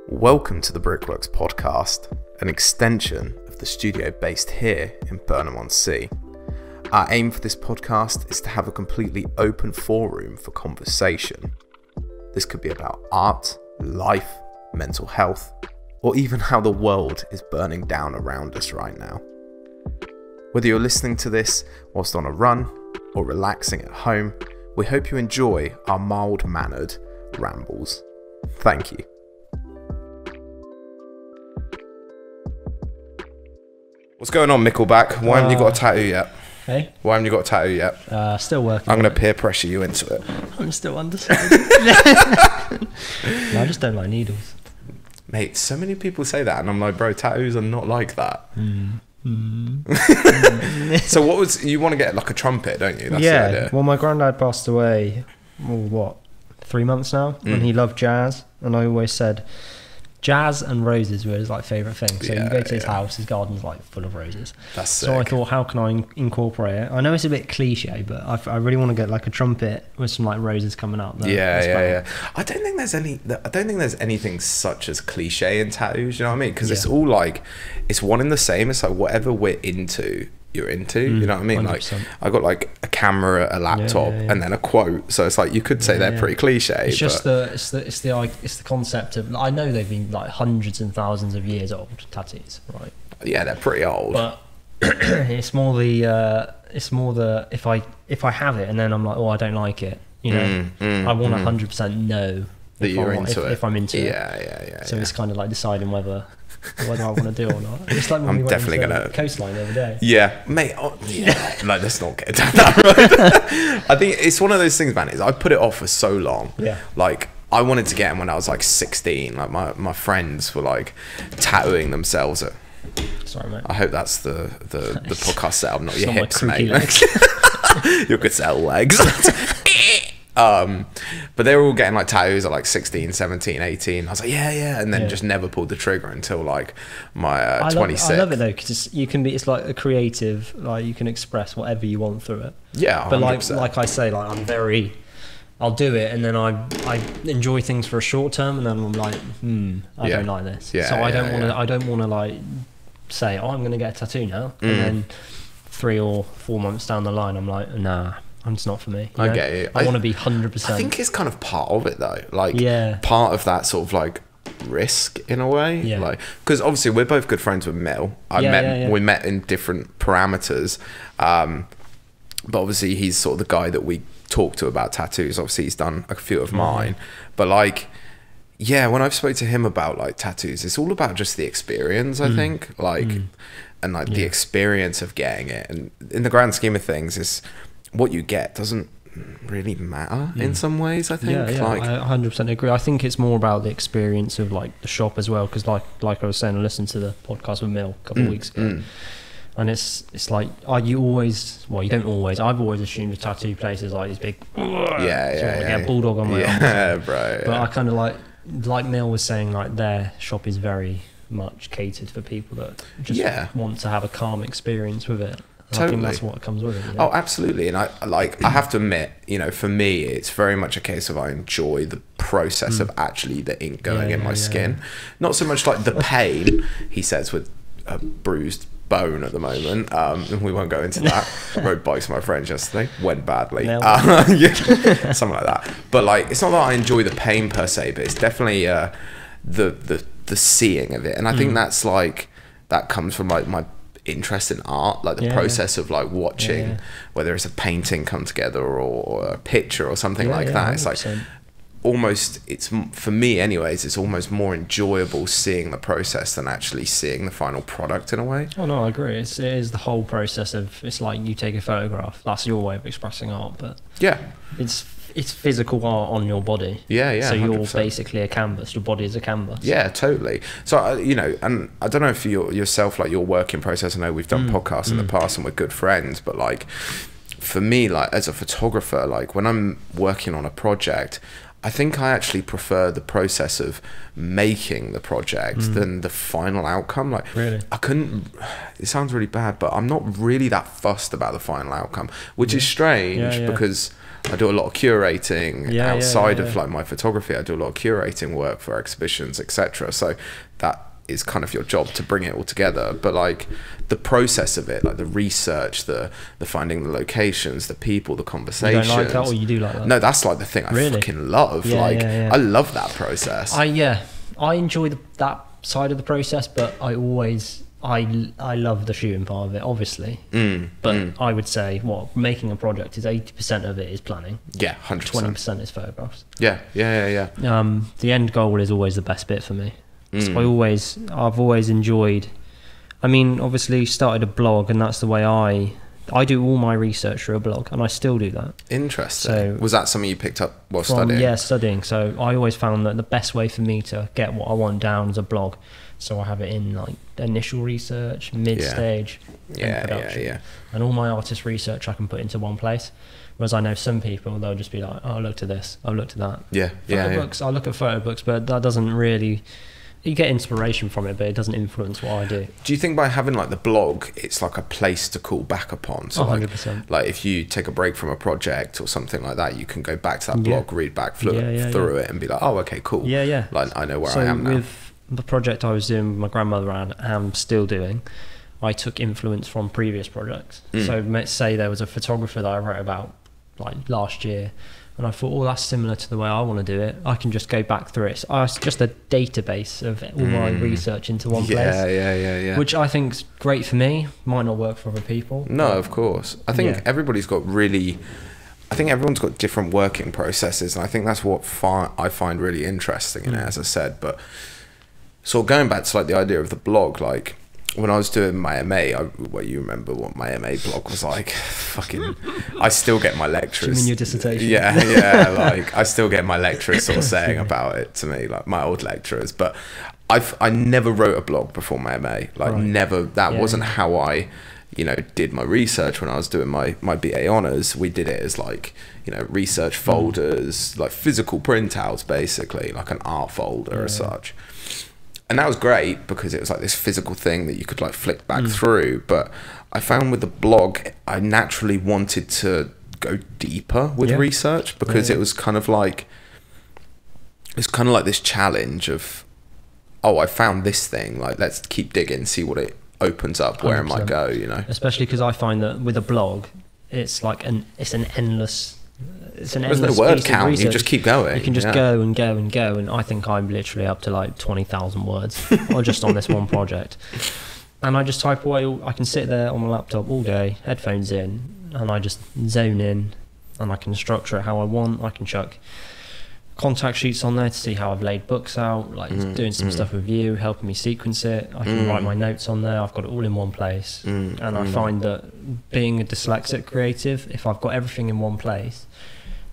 Welcome to the Brickworks Podcast, an extension of the studio based here in Burnham-on-sea. Our aim for this podcast is to have a completely open forum for conversation. This could be about art, life, mental health, or even how the world is burning down around us right now. Whether you're listening to this whilst on a run or relaxing at home, we hope you enjoy our mild-mannered rambles. Thank you. What's going on, Mickleback? Why haven't you got a tattoo yet? Hey? Why haven't you got a tattoo yet? Still working. I'm going to peer pressure you into it. I'm still undecided. No, I just don't like needles. Mate, so many people say that, and I'm like, bro, tattoos are not like that. So what was, you want to get like a trumpet, don't you? That's the idea. Well, my granddad passed away, 3 months now, and he loved jazz, and I always said jazz and roses were his like favourite thing. So you go to his house, his garden's like full of roses. That's sick. So I thought, how can I incorporate it? I know it's a bit cliche, but I really want to get like a trumpet with some like roses coming out there. Yeah. I don't think there's anything such as cliche in tattoos. You know what I mean? Because it's all like, it's one and the same. It's like whatever we're into, you're into. You know what I mean? 100%. Like I got like a camera, a laptop, and then a quote. So it's like you could say they're pretty cliche. It's just the concept of, I know they've been like hundreds and thousands of years old, tattoos, right? Yeah, they're pretty old. But it's more the if I have it and then I'm like, oh, I don't like it. You know, I want 100% know that you're into it. If I'm into it. Yeah. So it's kind of like deciding whether I want to do or not. It's like when I'm we went definitely to gonna coastline the other day. Yeah, mate. Like, let's not get down that road. I think it's one of those things, man. Is I put it off for so long. Yeah. Like I wanted to get them when I was like 16. Like my friends were like tattooing themselves. Sorry, mate. I hope that's the podcast setup, not your hips, mate. Your good set of legs. But they were all getting like tattoos at like 16, 17, 18. I was like, yeah, and then just never pulled the trigger until like my 26. I love it though, because it's like a creative, like you can express whatever you want through it. Yeah, 100%. But like I say, like I'll do it, and then I enjoy things for a short term, and then I'm like, I don't like this. So I don't want to like say, oh, I'm going to get a tattoo now, and then 3 or 4 months down the line, I'm like, nah. It's not for me. I get it. I want to be 100%. I think it's kind of part of it though. Like part of that sort of like risk in a way. Yeah. Like, because obviously we're both good friends with Mel. We met in different parameters. But obviously he's sort of the guy that we talk to about tattoos. Obviously he's done a few of mine. But like, yeah, when I've spoke to him about like tattoos, it's all about just the experience, I think. Like, and like the experience of getting it. And in the grand scheme of things, is what you get doesn't really matter in some ways, I think. Like, I 100% agree. I think it's more about the experience of like the shop as well, because like I was saying, I listened to the podcast with Mill a couple of weeks ago, and it's like, you don't always, I've always assumed a tattoo place is like these big a bulldog on my arm, bro. But I kind of like Mill was saying, like their shop is very much catered for people that just want to have a calm experience with it. Totally. I think that's what comes with it. Oh, absolutely. And I have to admit, you know, for me, it's very much a case of I enjoy the process of actually the ink going in my skin. Not so much like the pain, he says, with a bruised bone at the moment. We won't go into that. I rode bikes with my friends yesterday. Went badly. Something like that. But like, it's not that I enjoy the pain per se, but it's definitely the seeing of it. And I think that's like, that comes from like my interest in art, like the process of like watching whether it's a painting come together or a picture or something like that. 100%. It's like almost, it's for me anyways, it's almost more enjoyable seeing the process than actually seeing the final product in a way. Oh no, I agree. It is the whole process of, it's like you take a photograph, that's your way of expressing art, but it's physical art on your body. So you're 100%. Basically a canvas. Your body is a canvas. Yeah, totally. So you know, and I don't know if yourself, like your working process, I know we've done podcasts in the past and we're good friends, but like for me, like as a photographer, like when I'm working on a project, I think I actually prefer the process of making the project than the final outcome. Like, really, it sounds really bad, but I'm not really that fussed about the final outcome, which is strange because I do a lot of curating outside of like my photography. I do a lot of curating work for exhibitions, etc. So that is kind of your job to bring it all together. But like the process of it, like the research, the finding the locations, the people, the conversations. You don't like that, or you do like that? No, that's like the thing I fucking love. I love that process. I enjoy that side of the process, but I love the shooting part of it, obviously. But I would say making a project is 80% of it is planning. Yeah, 100%. 20% is photographs. Yeah. The end goal is always the best bit for me. So I've always enjoyed. I mean, obviously, started a blog, and that's the way I do all my research through a blog, and I still do that. Interesting. So was that something you picked up while studying? Yeah, studying. So I always found that the best way for me to get what I want down is a blog. So I have it in like initial research, mid-stage, and production. And all my artist research I can put into one place. Whereas I know some people, they'll just be like, oh, I looked at this, I looked at that. Photo books, I look at photo books, but that doesn't really... You get inspiration from it, but it doesn't influence what I do. Do you think by having like the blog, it's like a place to call back upon? So 100%. Like if you take a break from a project or something like that, you can go back to that blog, read back through it, and be like, oh, okay, cool. Like I know where I am now. With the project I was doing with my grandmother and am still doing, I took influence from previous projects. So let's say there was a photographer that I wrote about like last year, and I thought, oh, that's similar to the way I want to do it. I can just go back through it. So it's just a database of all my research into one place. Which I think's great for me. Might not work for other people. No, of course. I think everybody's got I think everyone's got different working processes, and I think that's what I find really interesting in it, as I said. But so going back to like the idea of the blog, like when I was doing my MA, you remember what my MA blog was like? Fucking, I still get my lecturers. You mean your dissertation? Yeah, like I still get my lecturers sort of saying about it to me, like my old lecturers. But I never wrote a blog before my MA, like never. That wasn't how I, did my research when I was doing my BA honours. We did it as like, research folders, like physical printouts, basically, like an art folder as such. And that was great because it was like this physical thing that you could like flick back through. But I found with the blog, I naturally wanted to go deeper with research because it was kind of like, this challenge of, oh, I found this thing, like let's keep digging, see what it opens up, where 100%. It might go, Especially because I find that with a blog, it's like it's an endless. There's no word count. You just keep going. You can just go and go and go, and I think I'm literally up to like 20,000 words, or just on this one project. And I just type away. I can sit there on my laptop all day, headphones in, and I just zone in, and I can structure it how I want. I can chuck contact sheets on there to see how I've laid books out, like doing some stuff with you, helping me sequence it. I can write my notes on there. I've got it all in one place, and I find that being a dyslexic creative, if I've got everything in one place,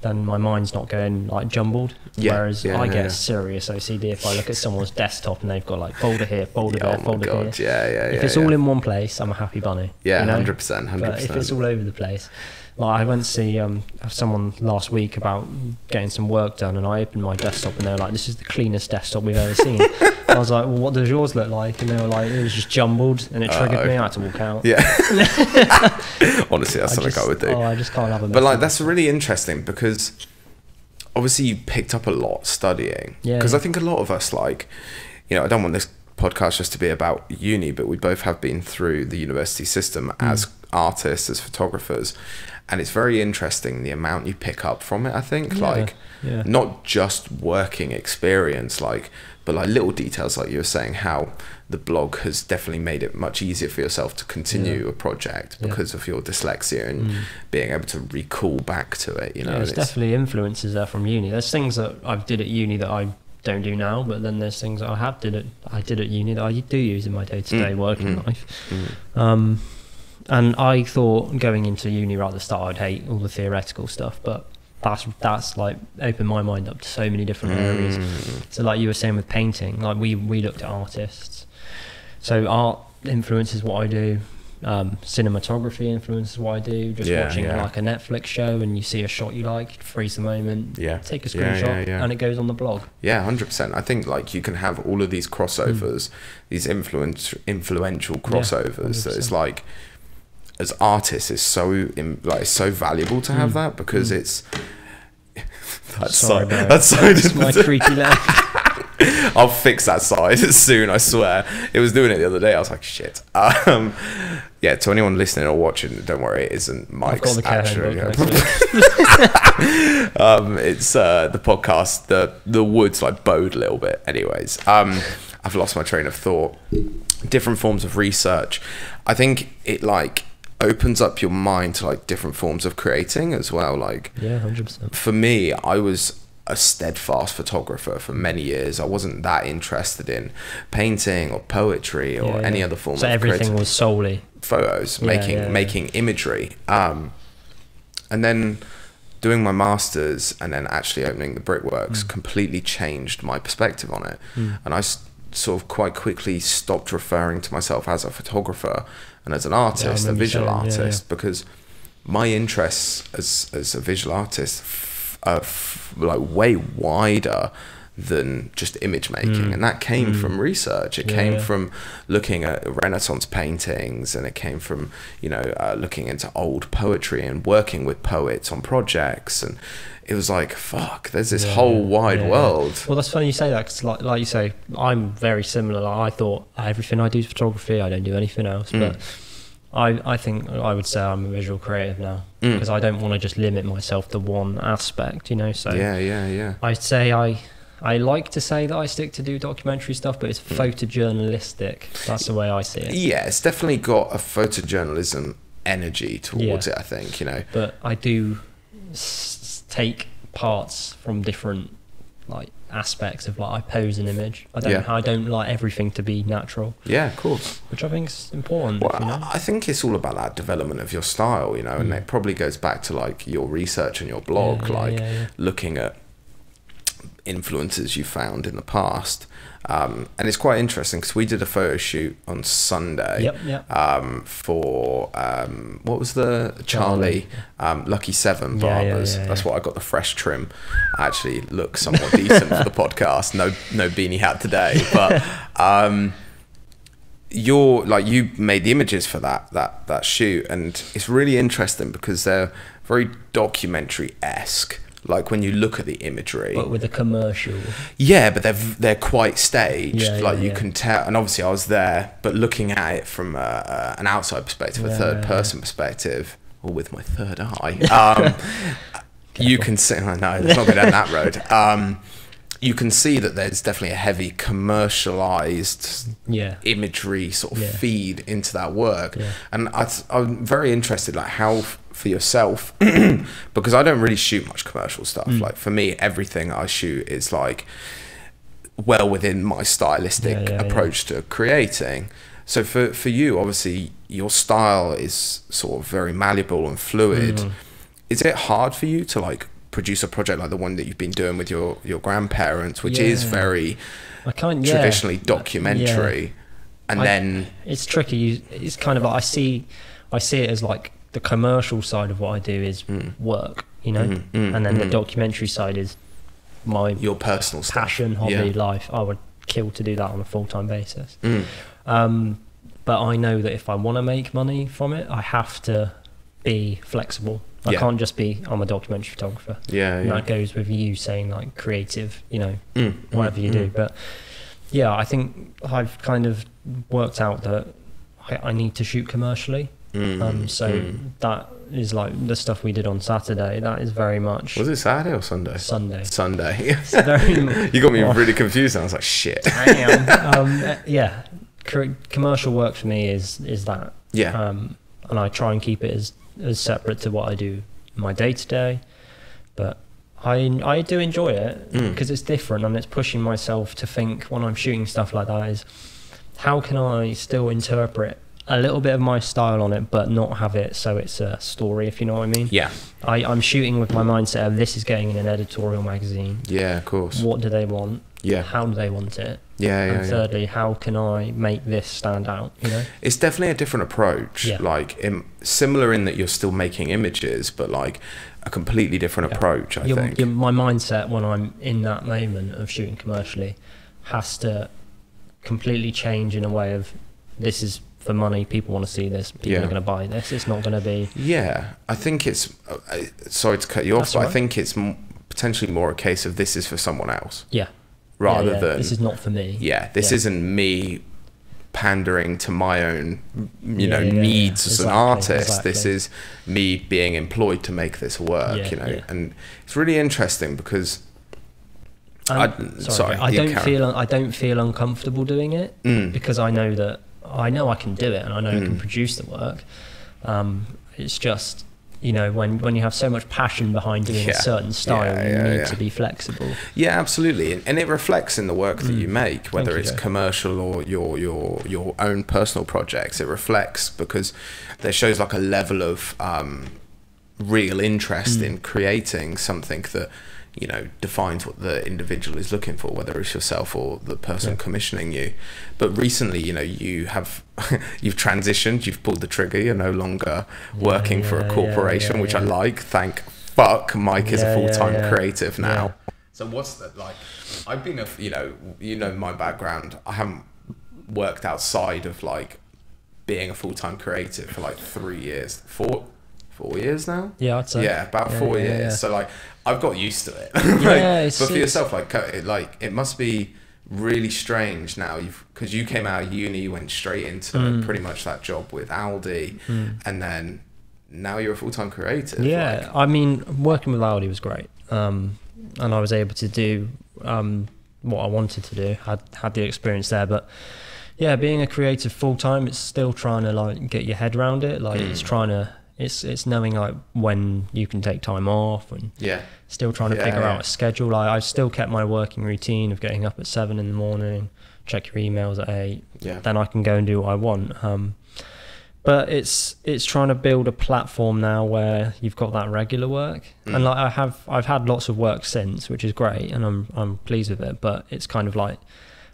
then my mind's not going like jumbled. Whereas I get serious OCD if I look at someone's desktop and they've got like folder here, folder there, folder here. If it's all in one place, I'm a happy bunny. 100%. But if it's all over the place, like I went to see someone last week about getting some work done, and I opened my desktop and they were like, "This is the cleanest desktop we've ever seen." I was like, "Well, what does yours look like?" And they were like, "It was just jumbled," and it triggered me. I had to walk out. Honestly, that's something I would do. I just can't have a. But like, that's really interesting because obviously you picked up a lot studying. Because I think a lot of us, like, I don't want this podcast just to be about uni, but we both have been through the university system as artists, as photographers. And it's very interesting the amount you pick up from it, I think. Not just working experience, but like little details, like you were saying, how the blog has definitely made it much easier for yourself to continue a project because of your dyslexia and being able to recall back to it, there's definitely influences there from uni. There's things that I did at uni that I don't do now, but then there's things that I did at uni that I do use in my day-to-day working life. And I thought going into uni right at the start I'd hate all the theoretical stuff, but that's like opened my mind up to so many different areas. So like you were saying with painting, like we looked at artists, so art influences what I do. cinematography influences what I do. Just watching like a Netflix show and you see a shot you like, freeze the moment, take a screenshot, and it goes on the blog. 100%. I think like you can have all of these crossovers, these influential crossovers. That it's like, as artists, it's so valuable to have that, because it's that side is my creaky leg. I'll fix that side soon, I swear. It was doing it the other day. I was like, shit. To anyone listening or watching, don't worry, it isn't Mike's actually. It's the podcast. The woods like bowed a little bit. Anyways, I've lost my train of thought. Different forms of research. I think it like opens up your mind to like different forms of creating as well. Like 100%. For me, I was a steadfast photographer for many years. I wasn't that interested in painting or poetry or any other form. So of everything was solely photos, making imagery. And then doing my masters and then actually opening the Brickworks completely changed my perspective on it. And I sort of quite quickly stopped referring to myself as a photographer and as an artist, a visual artist, because my interests as a visual artist are like way wider than just image making, and that came from research. It came from looking at Renaissance paintings, and it came from looking into old poetry and working with poets on projects, and it was like, fuck, there's this whole wide world. Well, that's funny you say that, because like you say, I'm very similar. Like, I thought everything I do is photography, I don't do anything else, but I think I would say I'm a visual creative now, because I don't want to just limit myself to one aspect, so I'd say I like to say that I stick to do documentary stuff, but it's photojournalistic. That's the way I see it. It's definitely got a photojournalism energy towards it, I think, but I do take parts from different like aspects of, like, I pose an image. I don't like everything to be natural. Of course. Which I think is important. Well, I think it's all about that development of your style, and it probably goes back to like your research and your blog, looking at influences you found in the past. And it's quite interesting because we did a photo shoot on Sunday for what was the Charlie Lucky 7 barbers. That's what I got, the fresh trim. I actually look somewhat decent for the podcast. No beanie hat today, but you made the images for that shoot, and it's really interesting because they're very documentary-esque. Like when you look at the imagery, but with a commercial, but they're quite staged. You can tell, and obviously I was there, but looking at it from an outside perspective, a third person perspective, or with my third eye, you can see. I know, let's not go down that road. You can see that there's definitely a heavy commercialized imagery sort of feed into that work, and I'm very interested, like how for yourself, because I don't really shoot much commercial stuff. Like for me, everything I shoot is like well within my stylistic approach to creating. So for you, obviously your style is sort of very malleable and fluid. Is it hard for you to like produce a project like the one that you've been doing with your grandparents, which is very traditionally documentary, and then it's tricky. It's kind of like I see it as like the commercial side of what I do is work, and then the documentary side is your personal passion, hobby, life. I would kill to do that on a full-time basis. But I know that if I want to make money from it, I have to be flexible. I can't just be, I'm a documentary photographer. And that goes with you saying like creative, whatever you do. But I think I've kind of worked out that I need to shoot commercially. That is like the stuff we did on Saturday. That is very much. Was it Saturday or Sunday? Sunday. It's very you got me really confused. I was like, shit. Commercial work for me is that. And I try and keep it as separate to what I do in my day to day. But I do enjoy it because it's different, and it's pushing myself to think when I'm shooting stuff like that is, how can I still interpret a little bit of my style on it, but not have it so it's a story, if you know what I mean. Yeah. I'm shooting with my mindset of this is getting in an editorial magazine. Yeah, of course. What do they want? Yeah. How do they want it? Yeah, yeah. And thirdly, how can I make this stand out? You know, it's definitely a different approach. Yeah. Like similar in that you're still making images, but like a completely different approach. I think my mindset when I'm in that moment of shooting commercially has to completely change in a way of this is for money. People want to see this. People are going to buy this. It's not going to be. Yeah, I think it's. Sorry to cut you off, but I think it's potentially more a case of this is for someone else. Yeah. Rather than this is not for me. Yeah, this isn't me pandering to my own, needs as an artist. Exactly. This is me being employed to make this work. And it's really interesting because. I don't feel uncomfortable doing it because I know I can do it and I know I can produce the work. It's just, when you have so much passion behind doing a certain style, you need to be flexible. Yeah, absolutely, and it reflects in the work that you make, whether it's commercial or your own personal projects. It reflects because there shows like a level of real interest in creating something that defines what the individual is looking for, whether it's yourself or the person commissioning you. But recently, you've transitioned, you've pulled the trigger, you're no longer working for a corporation, which I like. Thank fuck Mike is a full-time creative now. So what's that like? I've been my background, I haven't worked outside of like being a full-time creative for like 3 years, 4 years now. Yeah, I'd say. Yeah, about 4 years. So like I've got used to it. But for yourself, like it must be really strange now. Because you came out of uni, went straight into pretty much that job with Aldi, and then now you're a full-time creative. Yeah, I mean, working with Aldi was great, and I was able to do what I wanted to do. Had the experience there, but yeah, being a creative full-time, it's still trying to like get your head around it. Like it's knowing like when you can take time off and still trying to figure out a schedule. Like I still kept my working routine of getting up at 7 in the morning, check your emails at 8, then I can go and do what I want. But it's trying to build a platform now where you've got that regular work, and like I've had lots of work since, which is great, and I'm pleased with it. But it's kind of like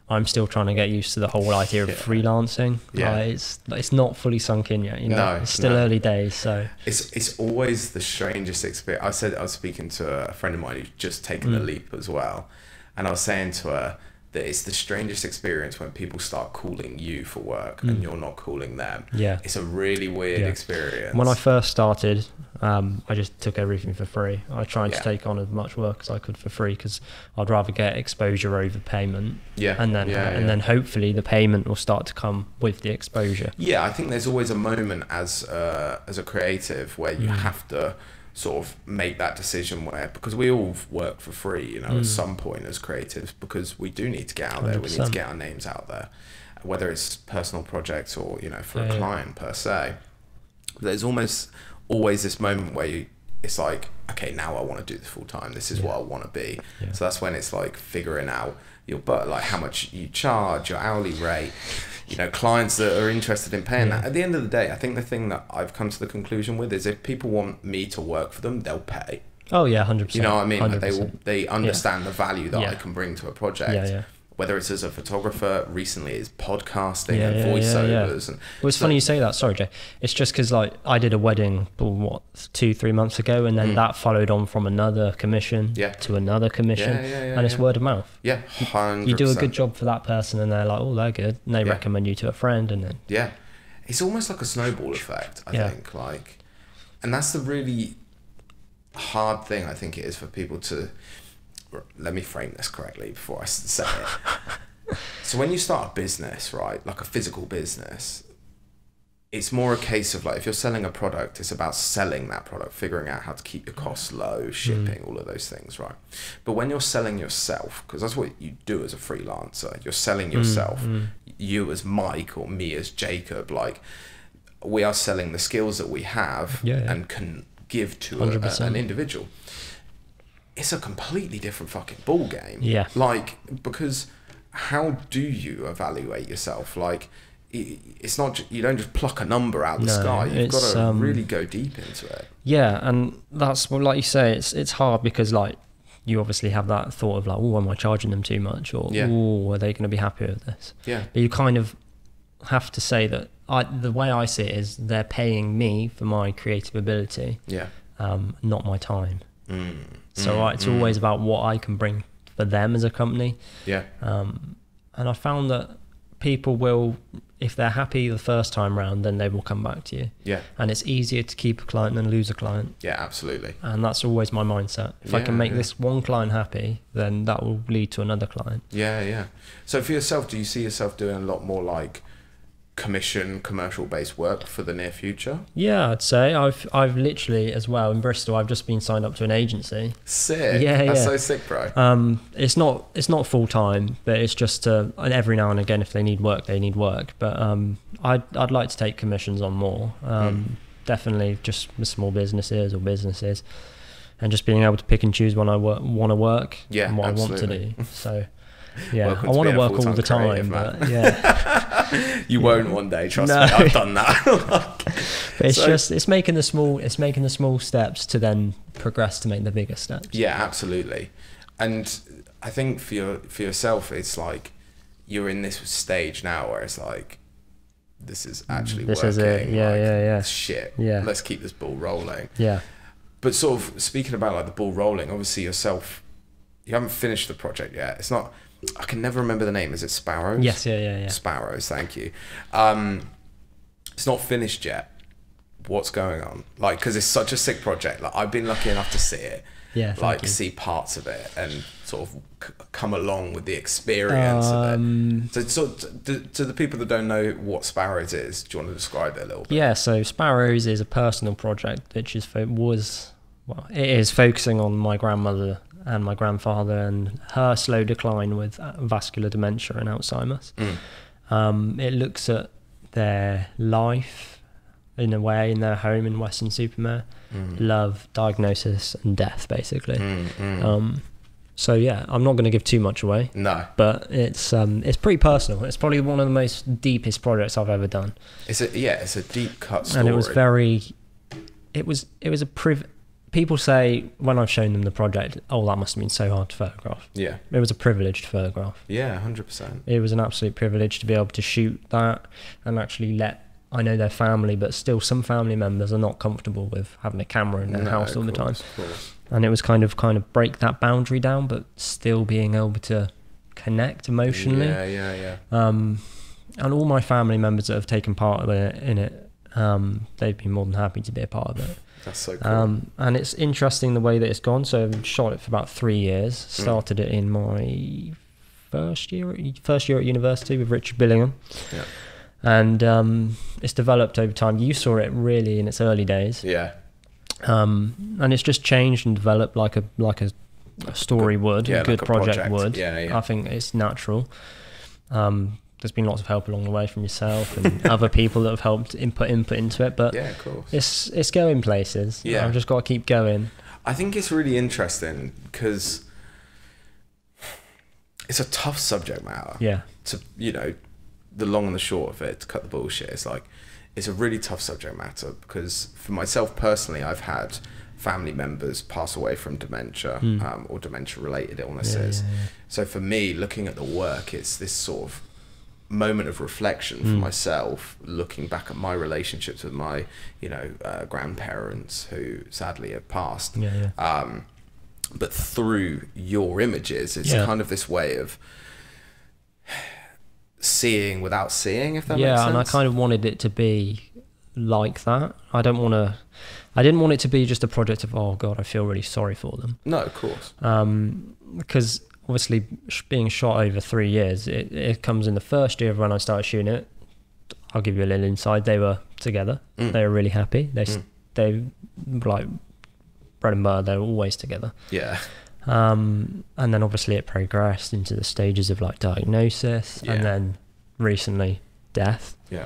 I'm still trying to get used to the whole idea of freelancing. It's not fully sunk in yet, it's still early days. So it's always the strangest experience. I was speaking to a friend of mine who's just taken the leap as well, and I was saying to her that it's the strangest experience when people start calling you for work and you're not calling them. It's a really weird experience. When I first started, I just took everything for free. I tried to take on as much work as I could for free because I'd rather get exposure over payment. And then hopefully the payment will start to come with the exposure. I think there's always a moment as a creative where you have to sort of make that decision because we all work for free, at some point as creatives, because we do need to get out there. 100%. We need to get our names out there, whether it's personal projects or, for a client per se. There's almost always this moment where it's like, okay, now I want to do this full time. This is what I want to be. So that's when it's like figuring out like how much you charge, your hourly rate, clients that are interested in paying that. At the end of the day, I think the thing that I've come to the conclusion with is if people want me to work for them, they'll pay. Oh yeah, 100%. You know what I mean? Like they understand the value that I can bring to a project. Whether it's as a photographer, recently it's podcasting and voiceovers. And well, it's funny you say that. Sorry, Jay. It's just because like I did a wedding 2-3 months ago, and then that followed on from another commission to another commission, and it's word of mouth. 100%. You do a good job for that person, and they're like, oh, they're good, and they recommend you to a friend, and then it's almost like a snowball effect. I think and that's the really hard thing I think it is for people to. Let me frame this correctly before I say it. So when you start a business, right, like a physical business, it's more a case of like if you're selling a product, it's about selling that product, figuring out how to keep your costs low, shipping, all of those things, right? But when you're selling yourself, because that's what you do as a freelancer, you're selling yourself. You as Mike or me as Jacob, like we are selling the skills that we have and can give to an individual. It's a completely different fucking ball game. Like, because how do you evaluate yourself? Like, it's not, you don't just pluck a number out the sky. You've got to really go deep into it. Yeah, and that's what, like you say, it's hard because like you obviously have that thought of like, oh, am I charging them too much, or oh, are they going to be happy with this? Yeah. But you kind of have to say that the way I see it is they're paying me for my creative ability, not my time. So it's always about what I can bring for them as a company. Yeah. And I found that people will, if they're happy the first time round, then they will come back to you. Yeah. And it's easier to keep a client than lose a client. Yeah, absolutely. And that's always my mindset. If I can make this one client happy, then that will lead to another client. Yeah, yeah. So for yourself, do you see yourself doing a lot more like commercial based work for the near future? Yeah, I'd say I've literally as well in Bristol, I've just been signed up to an agency. Sick. That's so sick, bro. It's not full time, but it's just and every now and again if they need work, they need work. But I'd like to take commissions on more. Definitely just with small businesses or businesses, and just being able to pick and choose when I want to work and what absolutely. I want to do. So yeah, I want to work all the time, but yeah. You won't one day, trust me. I've done that. But it's making the small steps to then progress to make the bigger steps. Yeah, absolutely. And I think for yourself, it's like you're in this stage now where it's like, this is actually this working. Is it. Yeah, like, yeah. Shit. Yeah. Let's keep this ball rolling. Yeah. But sort of speaking about like the ball rolling, obviously yourself, you haven't finished the project yet. It's not. I can never remember the name. Is it Sparrows? Yes, yeah. Sparrows, thank you. It's not finished yet. What's going on? Like, because it's such a sick project. Like, I've been lucky enough to see it. Yeah, like see parts of it and sort of come along with the experience of it. So to the people that don't know what Sparrows is, do you want to describe it a little bit? Yeah, so Sparrows is a personal project which it is focusing on my grandmother and my grandfather and her slow decline with vascular dementia and Alzheimer's. It looks at their life in a way in their home in Weston-super-Mare, love, diagnosis and death basically. So yeah, I'm not going to give too much away. No, but it's pretty personal. It's probably one of the most deepest projects I've ever done. It's a deep cut story. And it was people say when I've shown them the project, oh, that must have been so hard to photograph. Yeah. It was a privilege to photograph. Yeah, 100%. It was an absolute privilege to be able to shoot that and actually I know their family, but still some family members are not comfortable with having a camera in their house all the time. And it was kind of break that boundary down, but still being able to connect emotionally. Yeah. And all my family members that have taken part in it, they've been more than happy to be a part of it. That's so cool. And it's interesting the way that it's gone. So I've shot it for about 3 years. Started it in my first year at university with Richard Billingham. Yeah. And it's developed over time. You saw it really in its early days. Yeah. And it's just changed and developed like a story would, a good project would. Yeah. I think it's natural. There's been lots of help along the way from yourself and other people that have helped input into it, but yeah, of course. It's going places. Yeah, I've just got to keep going. I think it's really interesting because it's a tough subject matter. Yeah. To the long and the short of it, to cut the bullshit, it's a really tough subject matter because for myself personally, I've had family members pass away from dementia or dementia related illnesses. Yeah. So for me, looking at the work, it's this sort of moment of reflection for myself, looking back at my relationships with my grandparents who sadly have passed. But through your images, it's kind of this way of seeing without seeing, if that makes sense. And I kind of wanted it to be like that. I didn't want it to be just a project of, oh god, I feel really sorry for them. No, of course. Because obviously being shot over 3 years, it comes in the first year of when I started shooting it. I'll give you a little insight. They were together. They were really happy. They like bread and butter. They were always together. Yeah. And then obviously it progressed into the stages of like diagnosis and then recently death. Yeah.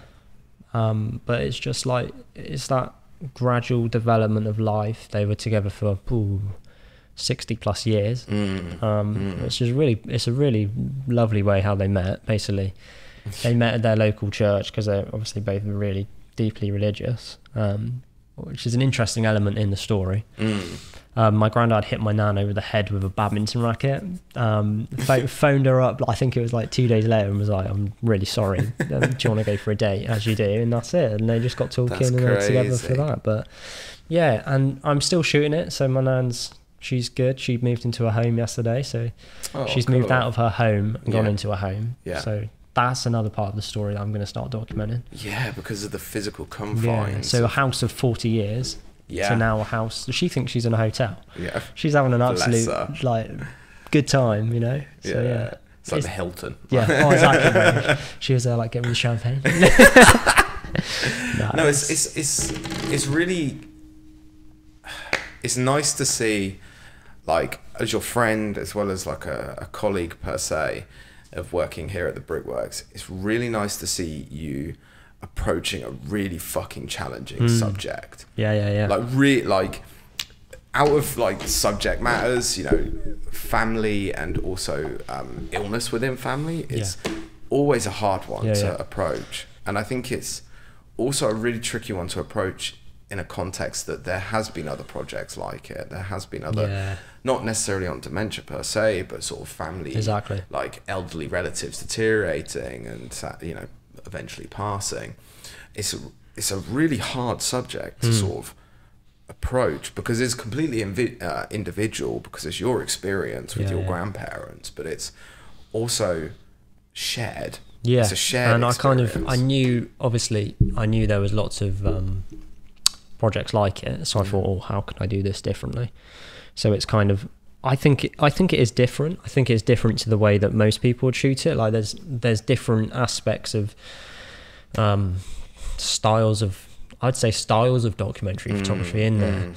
But it's just like, it's that gradual development of life. They were together for 60 plus years. Which is it's a really lovely way how they met basically. They met at their local church because they're obviously both really deeply religious, which is an interesting element in the story. My granddad hit my nan over the head with a badminton racket. Phoned her up, I think it was like 2 days later, and was like, I'm really sorry. Do you want to go for a date? As you do. And that's it. And they just got talking and they're together for that. But yeah, and I'm still shooting it. So my nan's, she's good. She moved into a home yesterday. So she's moved out of her home and gone into a home. Yeah. So that's another part of the story that I'm going to start documenting. Yeah, because of the physical confines. Yeah. So a house of 40 years. Yeah. To now a house. She thinks she's in a hotel. Yeah. She's having an absolute like good time, you know. So yeah. It's like the Hilton. Yeah. Oh, exactly. She was there like getting the champagne. No, it's really, it's nice to see, like, as your friend as well as like a colleague per se of working here at the Brickworks. It's really nice to see you approaching a really fucking challenging subject. Yeah. Like out of like subject matters, you know, family and also illness within family, it's always a hard one to approach. And I think it's also a really tricky one to approach in a context that there has been other projects like it. There has been other, not necessarily on dementia per se, but sort of family, like elderly relatives deteriorating and, you know, eventually passing. It's a really hard subject to sort of approach because it's completely individual, because it's your experience with your grandparents, but it's also shared. Yeah, it's a shared experience. I knew there was lots of projects like it, so I thought, oh, how can I do this differently? So it's kind of, I think it is different. I think it's different to the way that most people would shoot it. Like there's different aspects of styles of documentary photography in there.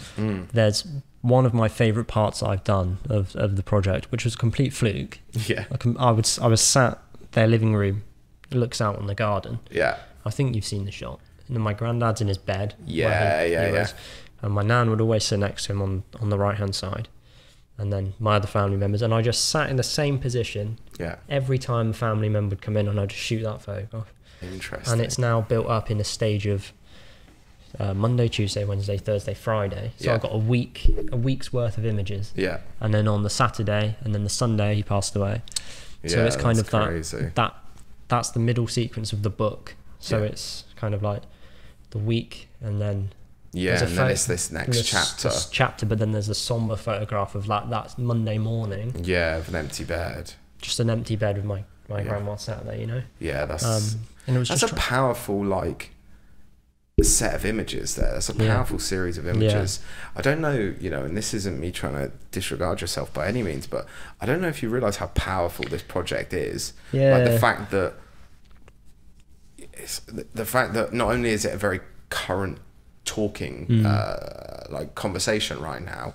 There's one of my favorite parts I've done of the project, which was a complete fluke. Yeah, I was sat their living room, it looks out on the garden. Yeah, I think you've seen the shot. And then my granddad's in his bed. Yeah. And my nan would always sit next to him on the right hand side. And then my other family members, and I just sat in the same position. Yeah. Every time a family member would come in, and I'd just shoot that photograph. Interesting. And it's now built up in a stage of Monday, Tuesday, Wednesday, Thursday, Friday. So I've got a week's worth of images. Yeah. And then on the Saturday and then the Sunday, he passed away. So it's kind of crazy. That's the middle sequence of the book. So it's kind of like the week, and then then it's this next chapter. But then there's a somber photograph of that Monday morning. Yeah, of an empty bed. Just an empty bed with my grandma sat there, you know. Yeah, that's and it was a powerful like set of images there. That's a powerful series of images. I don't know, you know, and this isn't me trying to disregard yourself by any means, but I don't know if you realise how powerful this project is. Yeah. Like the fact that not only is it a very current talking like conversation right now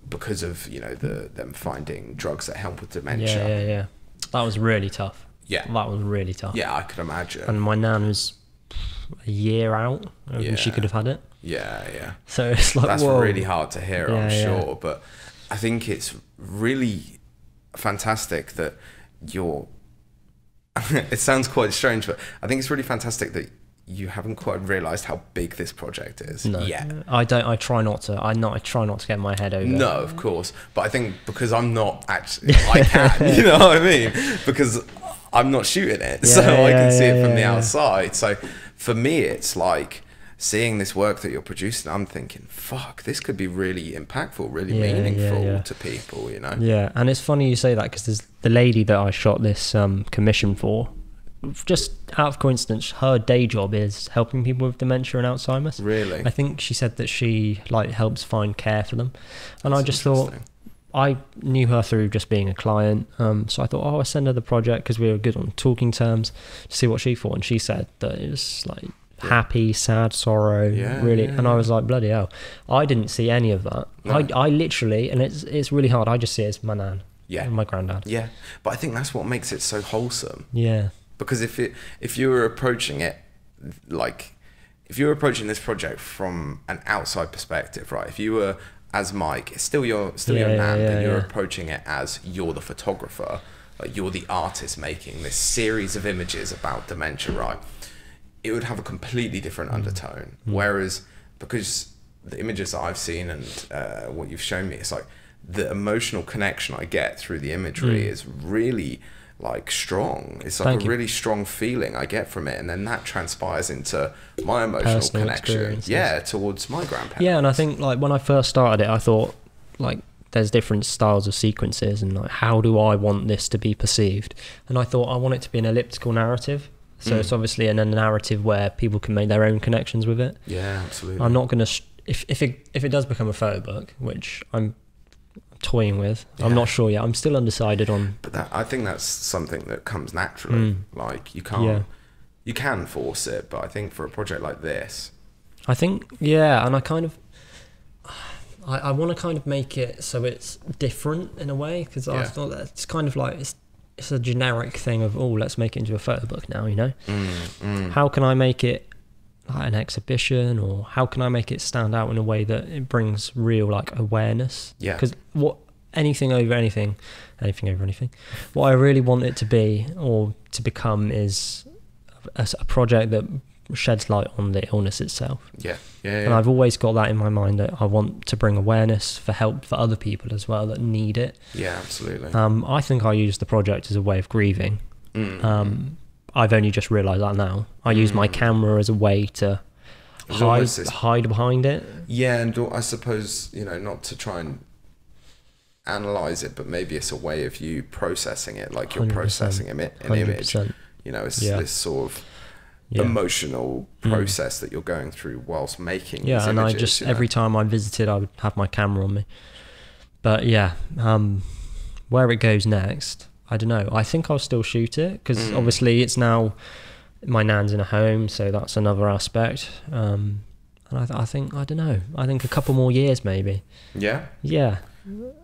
because of, you know, them finding drugs that help with dementia. Yeah. That was really tough. Yeah. That was really tough. Yeah, I could imagine. And my nan was a year out and she could have had it. Yeah. So it's like, that's really hard to hear, I'm sure. But I think it's really fantastic that you're it sounds quite strange, but I think it's really fantastic that you haven't quite realised how big this project is. No, I don't. I try not to. I try not to get my head over. No, of course. But I think because I'm not actually, I can. You know what I mean? Because I'm not shooting it, so I can see it from the outside. So for me, it's like seeing this work that you're producing. I'm thinking, fuck, this could be really impactful, really meaningful to people. You know? Yeah, and it's funny you say that because there's the lady that I shot this commission for. Just out of coincidence, her day job is helping people with dementia and Alzheimer's. Really? I think she said that she like helps find care for them, and I just thought, I knew her through just being a client, so I thought, I send her the project because we were good on talking terms to see what she thought, and she said that it was like happy, sad, sorrow, really, and I was like, bloody hell, I didn't see any of that. No. I literally, and it's really hard, I just see it as my nan, and my granddad. Yeah, but I think that's what makes it so wholesome. Yeah. Because if you were approaching it like, if you were approaching this project from an outside perspective, right? If you were as Mike, it's still your nan, but you're approaching it as you're the photographer. like you're the artist making this series of images about dementia, right? It would have a completely different undertone. Whereas, because the images that I've seen and what you've shown me, it's like the emotional connection I get through the imagery is really like strong. It's like really strong feeling I get from it, and then that transpires into my emotional Personal connection towards my grandparents. And I think like when I first started it, I thought like there's different styles of sequences, and like how do I want this to be perceived, and I thought I want it to be an elliptical narrative, so it's obviously in a narrative where people can make their own connections with it. Absolutely. I'm not going to if it does become a photo book, which I'm toying with, I'm not sure yet, I'm still undecided on, but I think that's something that comes naturally. Like you can't you can force it, but I think for a project like this, I think and I kind of I want to kind of make it so it's different in a way, because I thought that it's kind of like it's a generic thing of let's make it into a photo book now, you know. How can I make it like an exhibition, or how can I make it stand out in a way that it brings real like awareness? Because anything over anything, what I really want it to be or to become is a project that sheds light on the illness itself. And I've always got that in my mind, that I want to bring awareness for help for other people as well that need it. Absolutely. I think I use the project as a way of grieving. I've only just realised that now. I use my camera as a way to hide behind it. And I suppose, you know, not to try and analyse it, but maybe it's a way of you processing it, like you're 100%. Processing an image. You know, it's this sort of emotional process that you're going through whilst making these and images, I just every time I visited, I would have my camera on me. But where it goes next, I don't know. I think I'll still shoot it, because obviously it's now my nan's in a home, so that's another aspect. And I think, I don't know, I think a couple more years maybe.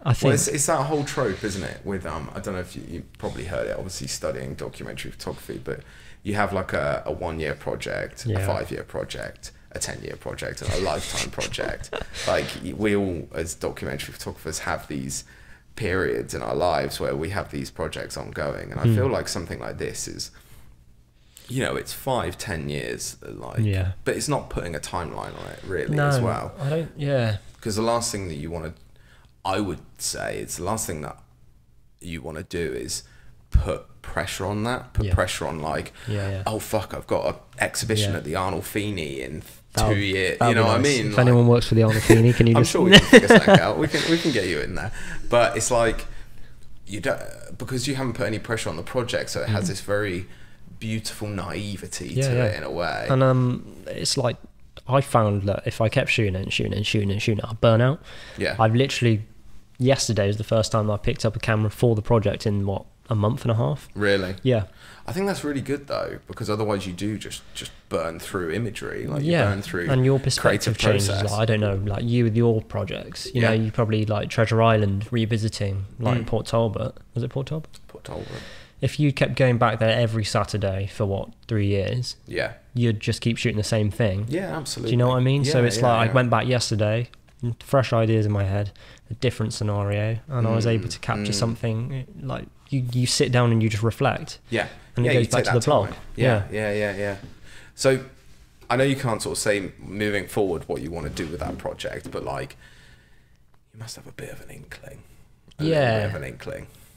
I think it's that whole trope, isn't it, with I don't know if you probably heard it, obviously studying documentary photography, but you have like a 1 year project, a 5 year project, a 10-year project, and a lifetime project. Like we all as documentary photographers have these periods in our lives where we have these projects ongoing, and I feel like something like this is, you know, it's 5-10 years, like, but it's not putting a timeline on it really as well. I don't, because the last thing that you want to, I would say, it's the last thing that you want to do is put pressure on that, pressure on like, oh fuck, I've got an exhibition at the Arnold Feeney in 2 years, you know what I mean? If anyone works for the Arnold Feeney, can you I'm sure we can figure something out. We can get you in there, but it's like you don't, because you haven't put any pressure on the project, so it has this very beautiful naivety to it in a way. And it's like I found that if I kept shooting it, I'd burn out. I've literally, yesterday was the first time I picked up a camera for the project in a month and a half. Really? I think that's really good though, because otherwise you do just burn through imagery, like you burn through, and your perspective changes. Like, I don't know, like you with your projects, you know, you probably like Treasure Island revisiting, like Port Talbot. Was it Port Talbot? Port Talbot. If you kept going back there every Saturday for 3 years, you'd just keep shooting the same thing. Absolutely. Do you know what I mean? So it's like I went back yesterday, fresh ideas in my head, a different scenario, and I was able to capture something. Like you sit down and you just reflect. And it goes back to the blog. So I know you can't sort of say moving forward what you want to do with that project, but like you must have a bit of an inkling.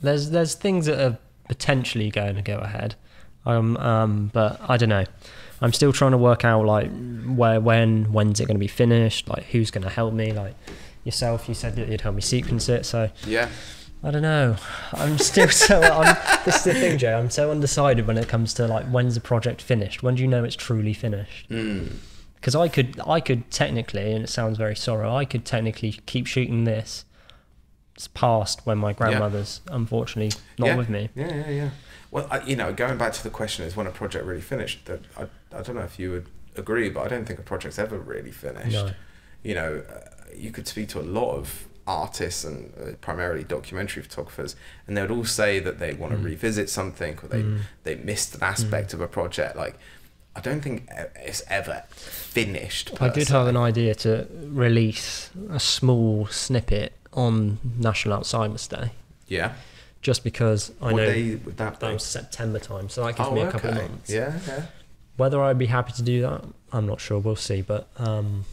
There's things that are potentially going to go ahead, but I don't know. I'm still trying to work out like when's it going to be finished, like who's going to help me, like yourself. You said that you'd help me sequence it, so I don't know. I'm still this is the thing, Jay. I'm so undecided when it comes to like when's the project finished. When do you know it's truly finished? Because I could technically, and it sounds very sorrow, I could technically keep shooting this past when my grandmother's unfortunately not with me. Well, you know, going back to the question is when a project really finished. That I don't know if you would agree, but I don't think a project's ever really finished. No. You know, you could speak to a lot of artists and primarily documentary photographers, and they would all say that they want to revisit something, or they missed an aspect of a project. Like, I don't think it's ever finished. I did have an idea to release a small snippet on National Alzheimer's Day. just because I What know day would that be? September time, so that gives me a couple of months. Yeah. Whether I'd be happy to do that, I'm not sure. We'll see. But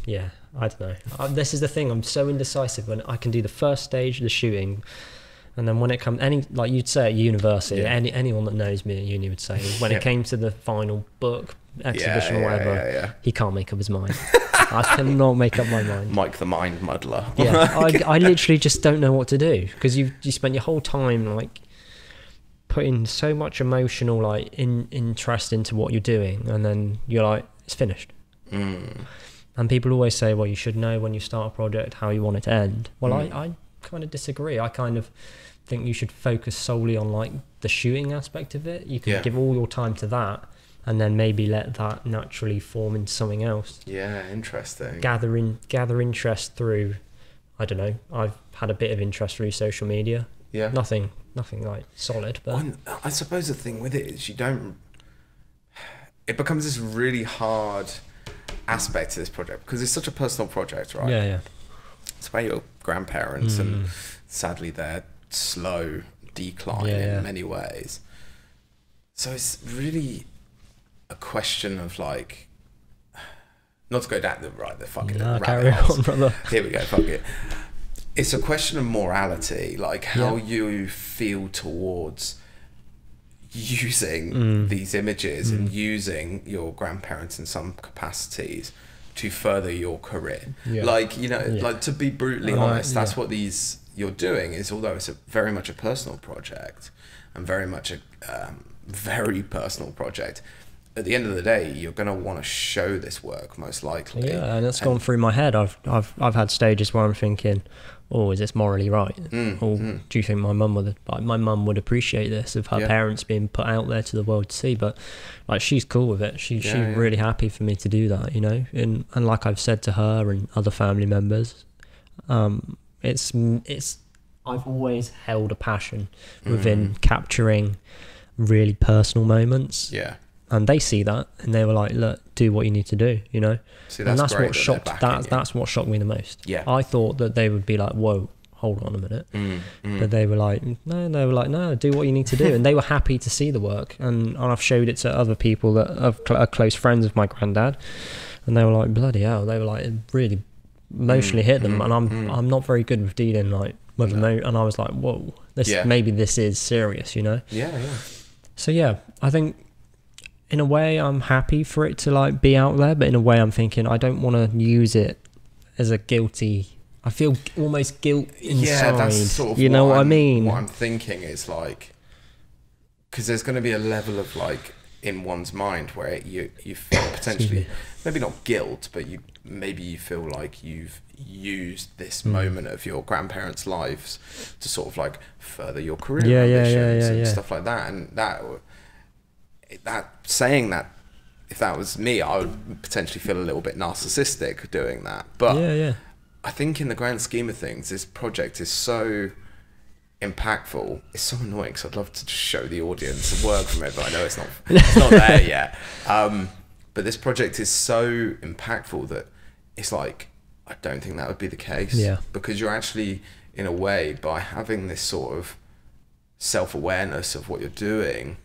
yeah, I don't know. This is the thing. I'm so indecisive when I can do the first stage, the shooting, and then when it comes, like you'd say at university, anyone that knows me at uni would say, when it came to the final book, exhibition or whatever, he can't make up his mind. I cannot make up my mind. Mike the mind muddler. I literally just don't know what to do, because you spent your whole time like putting so much emotional like interest into what you're doing, and then you're like, it's finished. And people always say, well, you should know when you start a project how you want it to end. Well, I kind of disagree. I kind of think you should focus solely on like the shooting aspect of it. You can give all your time to that, and then maybe let that naturally form into something else. Yeah, interesting. Gather interest through, I don't know, I've had a bit of interest through social media. Yeah. Nothing like solid, but I suppose the thing with it is it becomes this really hard aspect to this project, because it's such a personal project, right? Yeah. It's about your grandparents, and sadly their slow decline in many ways. So it's really a question of like, not to go down the fucking carry on, brother. Here we go, fuck it. It's a question of morality, like how you feel towards using these images and using your grandparents in some capacities to further your career. Like, you know, like, to be brutally honest, that's what you're doing is, although it's very much a personal project and very much a very personal project, at the end of the day, you're going to want to show this work most likely. Yeah, and it's gone through my head. I've had stages where I'm thinking, oh, is this morally right? Or do you think my mum would appreciate this, of her parents being put out there to the world to see? But like, she's cool with it. She's really happy for me to do that, you know. And like I've said to her and other family members, it's I've always held a passion within capturing really personal moments. Yeah. And they see that, and they were like, "Look, do what you need to do," you know. See, that's what shocked. That's what shocked me the most. Yeah. I thought that they would be like, "Whoa, hold on a minute," but they were like, "No." They were like, "No, do what you need to do," and they were happy to see the work. And I've showed it to other people that are close friends of my granddad, and they were like, "Bloody hell!" They were like, it really emotionally hit them. And I'm not very good with dealing like with emotion, and I was like, "Whoa, maybe this is serious," you know. Yeah. So yeah, I think, in a way, I'm happy for it to like be out there, but in a way I'm thinking I don't want to use it as a guilty. I feel almost guilt inside. Yeah, that's sort of, you know what I mean? What I'm thinking is like, because there's going to be a level of like in one's mind where you feel potentially, maybe not guilt, but you feel like you've used this moment of your grandparents' lives to sort of like further your career ambitions and stuff like that, and saying that, if that was me, I would potentially feel a little bit narcissistic doing that. But I think in the grand scheme of things, this project is so impactful. It's so annoying because I'd love to just show the audience a work from it, but I know it's not there yet. But this project is so impactful that it's like, I don't think that would be the case. Yeah. Because you're actually, in a way, by having this sort of self-awareness of what you're doing,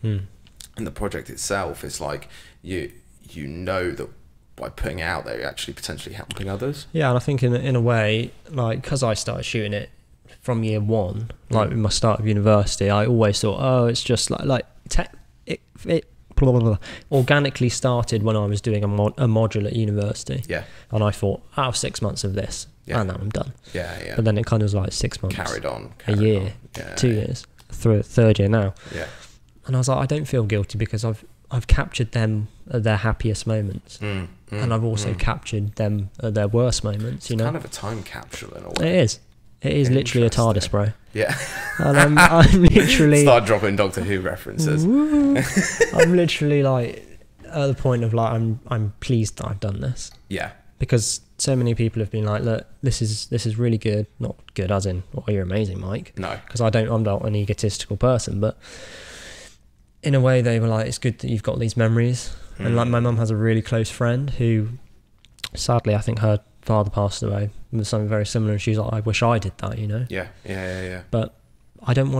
and the project itself is like, you know that by putting it out there, you're actually potentially helping others. Yeah, and I think in a way, like, because I started shooting it from year one, like in my start of university, I always thought, oh, it's just it organically started when I was doing a module at university. Yeah. And I thought, 6 months of this, and now I'm done. Yeah. But then it kind of was like 6 months. Carried on. A year, 2 years, third year now. Yeah. And I was like, I don't feel guilty because I've captured them at their happiest moments, and I've also captured them at their worst moments. You know, kind of a time capsule in a way. It is literally a TARDIS, bro. Yeah. And I'm literally start dropping Doctor Who references. I'm literally like at the point of like I'm pleased that I've done this. Yeah. Because so many people have been like, look, this is really good. Not good as in, oh, you're amazing, Mike. No. Because I'm not an egotistical person, but in a way, they were like, it's good that you've got these memories. And like, my mum has a really close friend who, sadly, I think her father passed away with something very similar. And she's like, I wish I did that, you know? Yeah. But I don't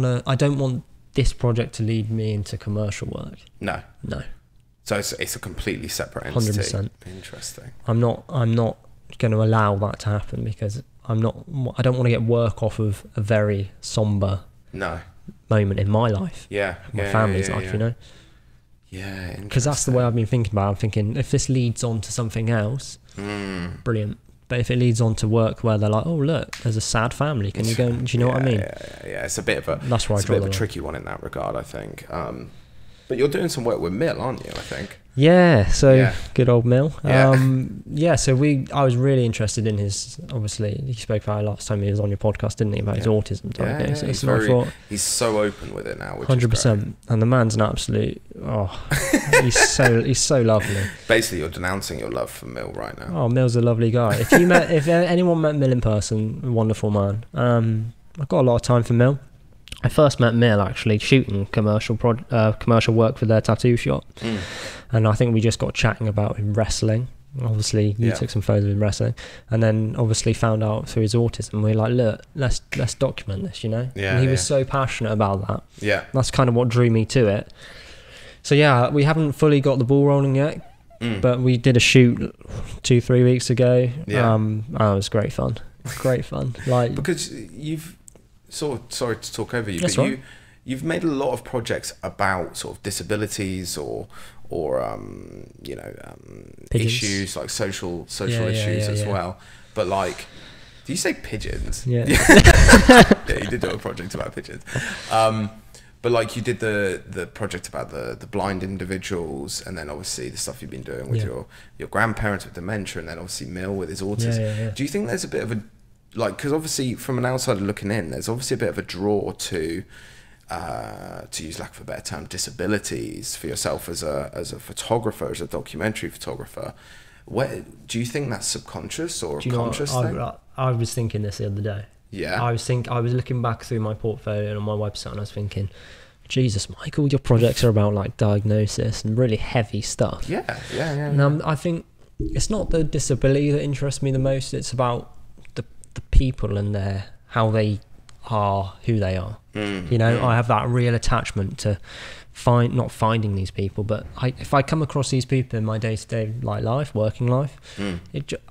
want this project to lead me into commercial work. No. So it's a completely separate entity. 100%. Interesting. I'm not going to allow that to happen, because I don't want to get work off of a very somber moment in my life. My family's life, you know. Yeah, because that's the way I've been thinking about it. I'm thinking, if this leads on to something else, brilliant. But if it leads on to work where they're like, oh look, there's a sad family, can you go? Do you know what I mean? Yeah. It's a bit of a tricky one in that regard, I think. But you're doing some work with Mill, aren't you? I think. Yeah. So good old Mill. So I was really interested in his. Obviously, he spoke about it last time he was on your podcast, didn't he? About his autism diagnosis. He's so open with it now. 100%. And the man's an absolute. He's so lovely. Basically, you're denouncing your love for Mill right now. Oh, Mill's a lovely guy. If anyone met Mill in person, a wonderful man. I've got a lot of time for Mill. I first met Mill actually shooting commercial work for their tattoo shop, and I think we just got chatting about him wrestling. Obviously, you took some photos of him wrestling, and then obviously found out through his autism. We're like, look, let's document this, you know. And he was so passionate about that. Yeah, that's kind of what drew me to it. So yeah, we haven't fully got the ball rolling yet, but we did a shoot 2-3 weeks ago. Yeah, it was great fun. Like, because you've. Sorry to talk over you, That's but right. you've made a lot of projects about sort of disabilities or issues like social issues as well. But like, do you say pigeons? Yeah. Yeah, you did do a project about pigeons. But like, you did the project about the blind individuals, and then obviously the stuff you've been doing with your grandparents with dementia, and then obviously Mill with his autism. Do you think there's a bit of a, like, because obviously from an outsider looking in, there's obviously a bit of a draw to use lack of a better term, disabilities for yourself as a photographer, as a documentary photographer. Do you think that's subconscious or a conscious thing? I was thinking this the other day. Yeah. I was looking back through my portfolio and on my website, and I was thinking, Jesus, Michael, your projects are about like diagnosis and really heavy stuff. Yeah. And I think it's not the disability that interests me the most. It's about the people and how they are who they are. You know, I have that real attachment to not finding these people, but if I come across these people in my day-to-day working life,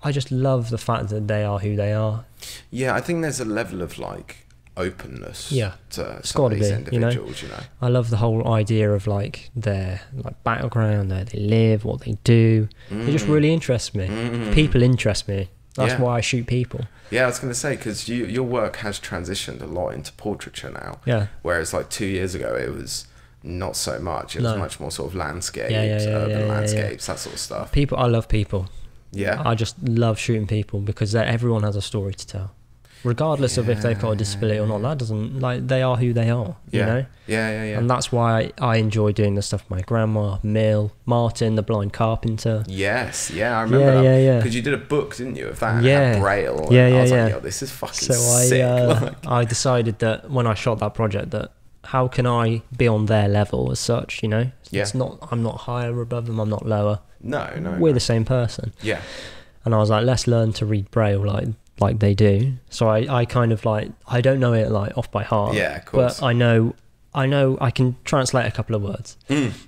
I just love the fact that they are who they are. Yeah, I think there's a level of like openness to it's some of these be, individuals, you know. I love the whole idea of like their like background, where they live, what they do. It just really interests me. People interest me. That's why I shoot people. Yeah, I was going to say, because your work has transitioned a lot into portraiture now. Yeah. Whereas like 2 years ago, it was not so much. It was much more sort of landscapes, urban landscapes, that sort of stuff. I love people. Yeah. I just love shooting people because everyone has a story to tell. Regardless of if they've got a disability or not, that doesn't, like, they are who they are, you know? Yeah. And that's why I enjoy doing the stuff with my grandma, Mill, Martin, the blind carpenter. Yes, I remember that. Yeah. Because you did a book, didn't you, of that? Yeah. And Braille. Like, yo, this is fucking sick. I decided that when I shot that project, that how can I be on their level as such, you know? It's not, I'm not higher above them, I'm not lower. No. We're the same person. Yeah. And I was like, let's learn to read Braille like they do. So I kind of like, I don't know it like off by heart. Yeah, of course. But I know I can translate a couple of words.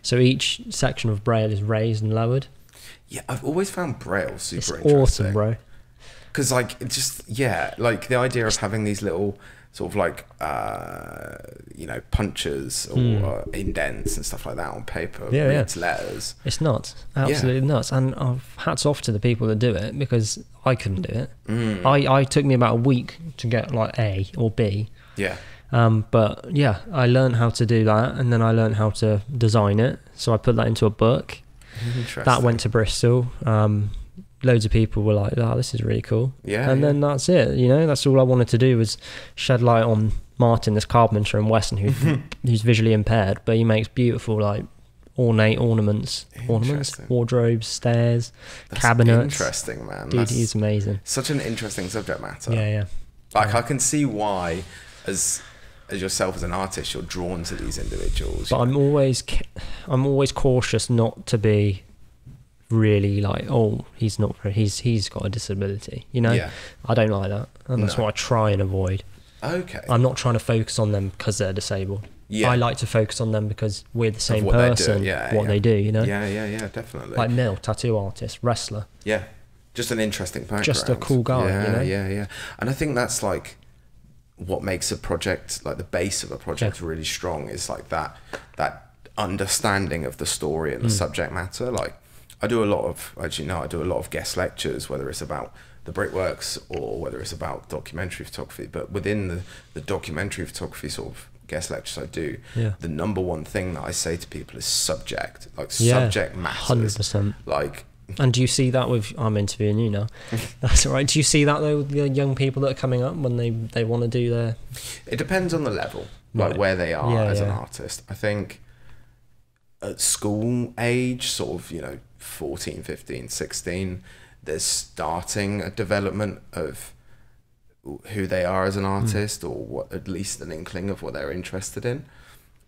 So each section of Braille is raised and lowered. Yeah, I've always found Braille super interesting. Interesting. Awesome, bro. Because like, it just, like the idea of having these little sort of like, punches or indents and stuff like that on paper. Reads letters. It's nuts. Absolutely nuts. And hats off to the people that do it, because I couldn't do it. I took me about a week to get like A or B. Yeah. But yeah, I learned how to do that, and then I learned how to design it. So I put that into a book. Interesting. That went to Bristol. Loads of people were like, oh, this is really cool. Yeah. And then that's it, you know, that's all I wanted to do was shed light on Martin, this carpenter in Weston who's visually impaired, but he makes beautiful like ornate ornaments, wardrobes, stairs, cabinets. Interesting, man. Dude, he's amazing. Such an interesting subject matter. Yeah. Like, I can see why, as yourself as an artist, you're drawn to these individuals. But I'm always cautious not to be really like, oh, he's got a disability, you know. I don't like that, and that's what I try and avoid. Okay. I'm not trying to focus on them because they're disabled. Yeah. I like to focus on them because we're the same what person. they do, you know? Yeah, definitely. Like Neil, tattoo artist, wrestler. Yeah. Just an interesting background. Just a cool guy, yeah, you know? Yeah. And I think that's like what makes a project, like the base of a project, really strong, is like that understanding of the story and the subject matter. Like I do a lot of guest lectures, whether it's about the Brickworks or whether it's about documentary photography. But within the documentary photography sort of guest lectures I do, the number one thing that I say to people is subject. Like subject matters. 100%. Like. And do you see that with, I'm interviewing you now, that's all right, do you see that though with the young people that are coming up when they want to do their... It depends on the level, like where they are as an artist. I think at school age, sort of, 14, 15, 16, there's starting a development of who they are as an artist, or at least an inkling of what they're interested in,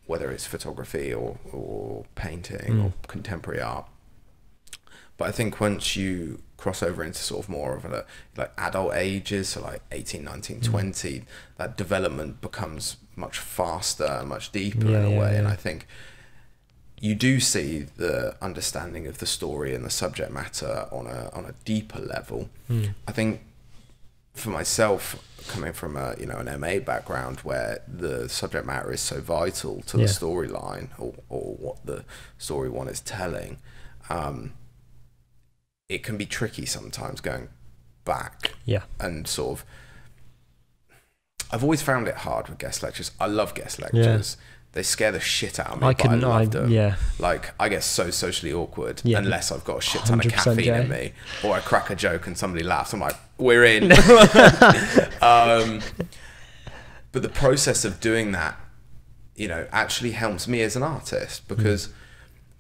whether it's photography or painting or contemporary art. But I think once you cross over into sort of more of a like adult ages, so like 18, 19, 20, that development becomes much faster and much deeper in a way. And I think you do see the understanding of the story and the subject matter on a deeper level. I think for myself, coming from an MA background where the subject matter is so vital to the storyline or what the story one is telling, it can be tricky sometimes going back. And sort of, I've always found it hard with guest lectures. I love guest lectures. They scare the shit out of me, but I love them. Like, I get so socially awkward unless I've got a shit ton of caffeine in me, or I crack a joke and somebody laughs. I'm like, we're in. But the process of doing that, actually helps me as an artist, because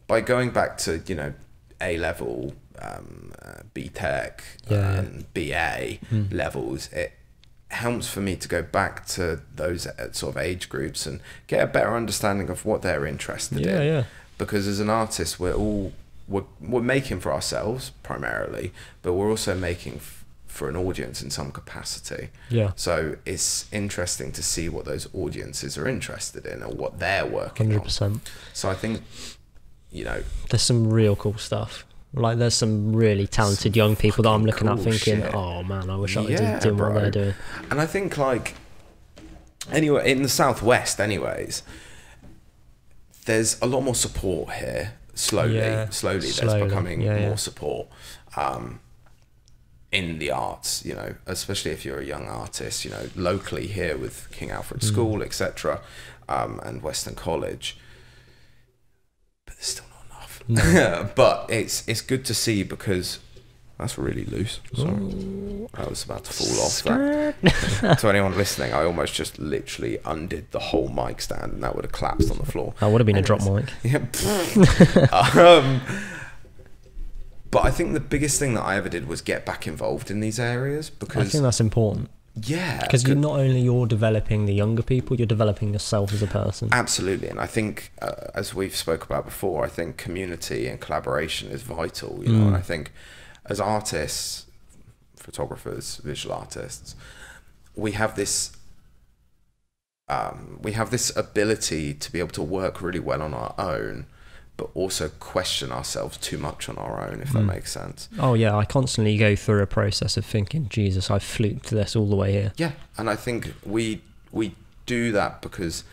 by going back to, A-level, B-Tech, and BA levels, it helps for me to go back to those sort of age groups and get a better understanding of what they're interested in. Because as an artist, we're making for ourselves primarily, but we're also making for an audience in some capacity. So it's interesting to see what those audiences are interested in or what they're working 100%. on. So I think, there's some real cool stuff. Like, there's some really talented young people that I'm looking at thinking, oh man, I wish I was doing what they're doing. And I think, like, anyway, in the Southwest anyways, there's a lot more support here. Slowly there's becoming more support in the arts, especially if you're a young artist, locally here with King Alfred School, etc., and Western College. But there's still not enough. But it's good to see, because that's really loose. Sorry, I was about to fall off that. To anyone listening, I almost just literally undid the whole mic stand, and that would have collapsed on the floor. That would have been a drop mic. But I think the biggest thing that I ever did was get back involved in these areas, because I think that's important. Because you're developing the younger people, you're developing yourself as a person. Absolutely. And I think, as we've spoke about before, I think community and collaboration is vital, and I think as artists, photographers, visual artists, we have this ability to be able to work really well on our own, but also question ourselves too much on our own, if that makes sense. Oh yeah, I constantly go through a process of thinking, Jesus, I fluked this all the way here. Yeah, and I think we do that because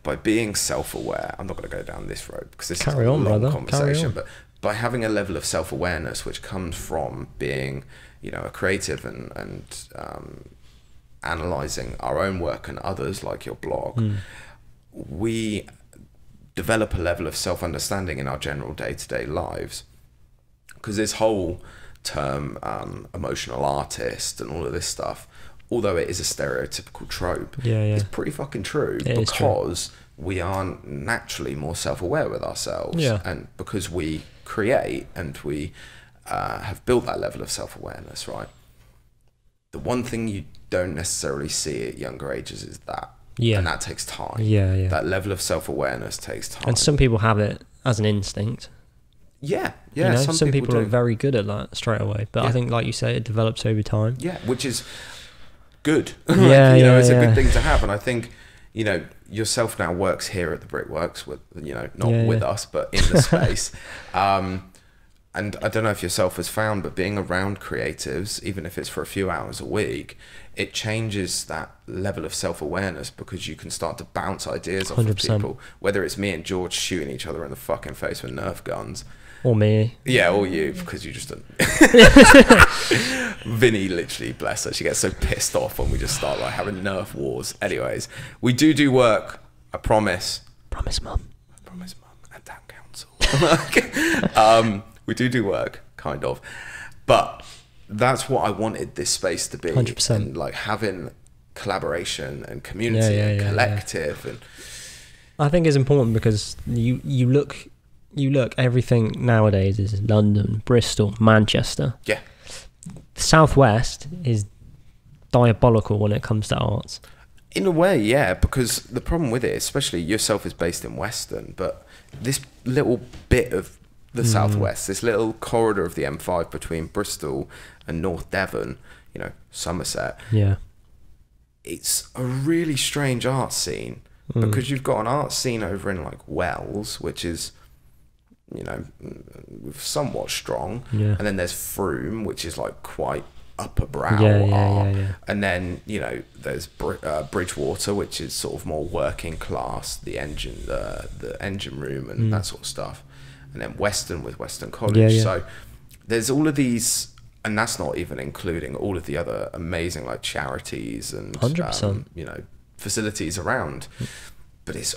by being self-aware, I'm not going to go down this road because this is a long conversation, but by having a level of self-awareness which comes from being, a creative and analysing our own work and others, like your blog, we develop a level of self-understanding in our general day-to-day lives, because this whole term emotional artist and all of this stuff, although it is a stereotypical trope, it's pretty fucking true, because we are naturally more self-aware with ourselves, and because we create and we have built that level of self-awareness, right? The one thing you don't necessarily see at younger ages is that. And that takes time. That level of self-awareness takes time. And some people have it as an instinct. Some people are very good at that straight away. But I think, like you say, it develops over time. Which is good. It's a good thing to have. And I think, yourself now works here at the Brickworks with, not with us, but in the space. And I don't know if yourself has found, but being around creatives, even if it's for a few hours a week, it changes that level of self-awareness, because you can start to bounce ideas off 100%. of people, whether it's me and George shooting each other in the fucking face with Nerf guns. Or me. Yeah, or you, because you just don't. Vinny, literally, bless her, she gets so pissed off when we just start like having Nerf wars. Anyways, we do work, I promise. Promise, Mum. Promise, Mum, and Town Council. We do work, kind of, but that's what I wanted this space to be. 100%. And like having collaboration and community and collective. And I think it's important, because you look everything nowadays is London, Bristol, Manchester. Yeah. Southwest is diabolical when it comes to arts. In a way, yeah, because the problem with it, especially yourself, is based in Western, but this little bit of the Southwest, this little corridor of the M5 between Bristol and North Devon, Somerset. Yeah. It's a really strange art scene, because you've got an art scene over in like Wells, which is, somewhat strong. Yeah. And then there's Frome, which is like quite upper brow art. Yeah. And then, there's Bridgewater, which is sort of more working class, the engine room and that sort of stuff. And then Western with Western College. Yeah. So there's all of these, and that's not even including all of the other amazing like charities and 100%. Facilities around. But it's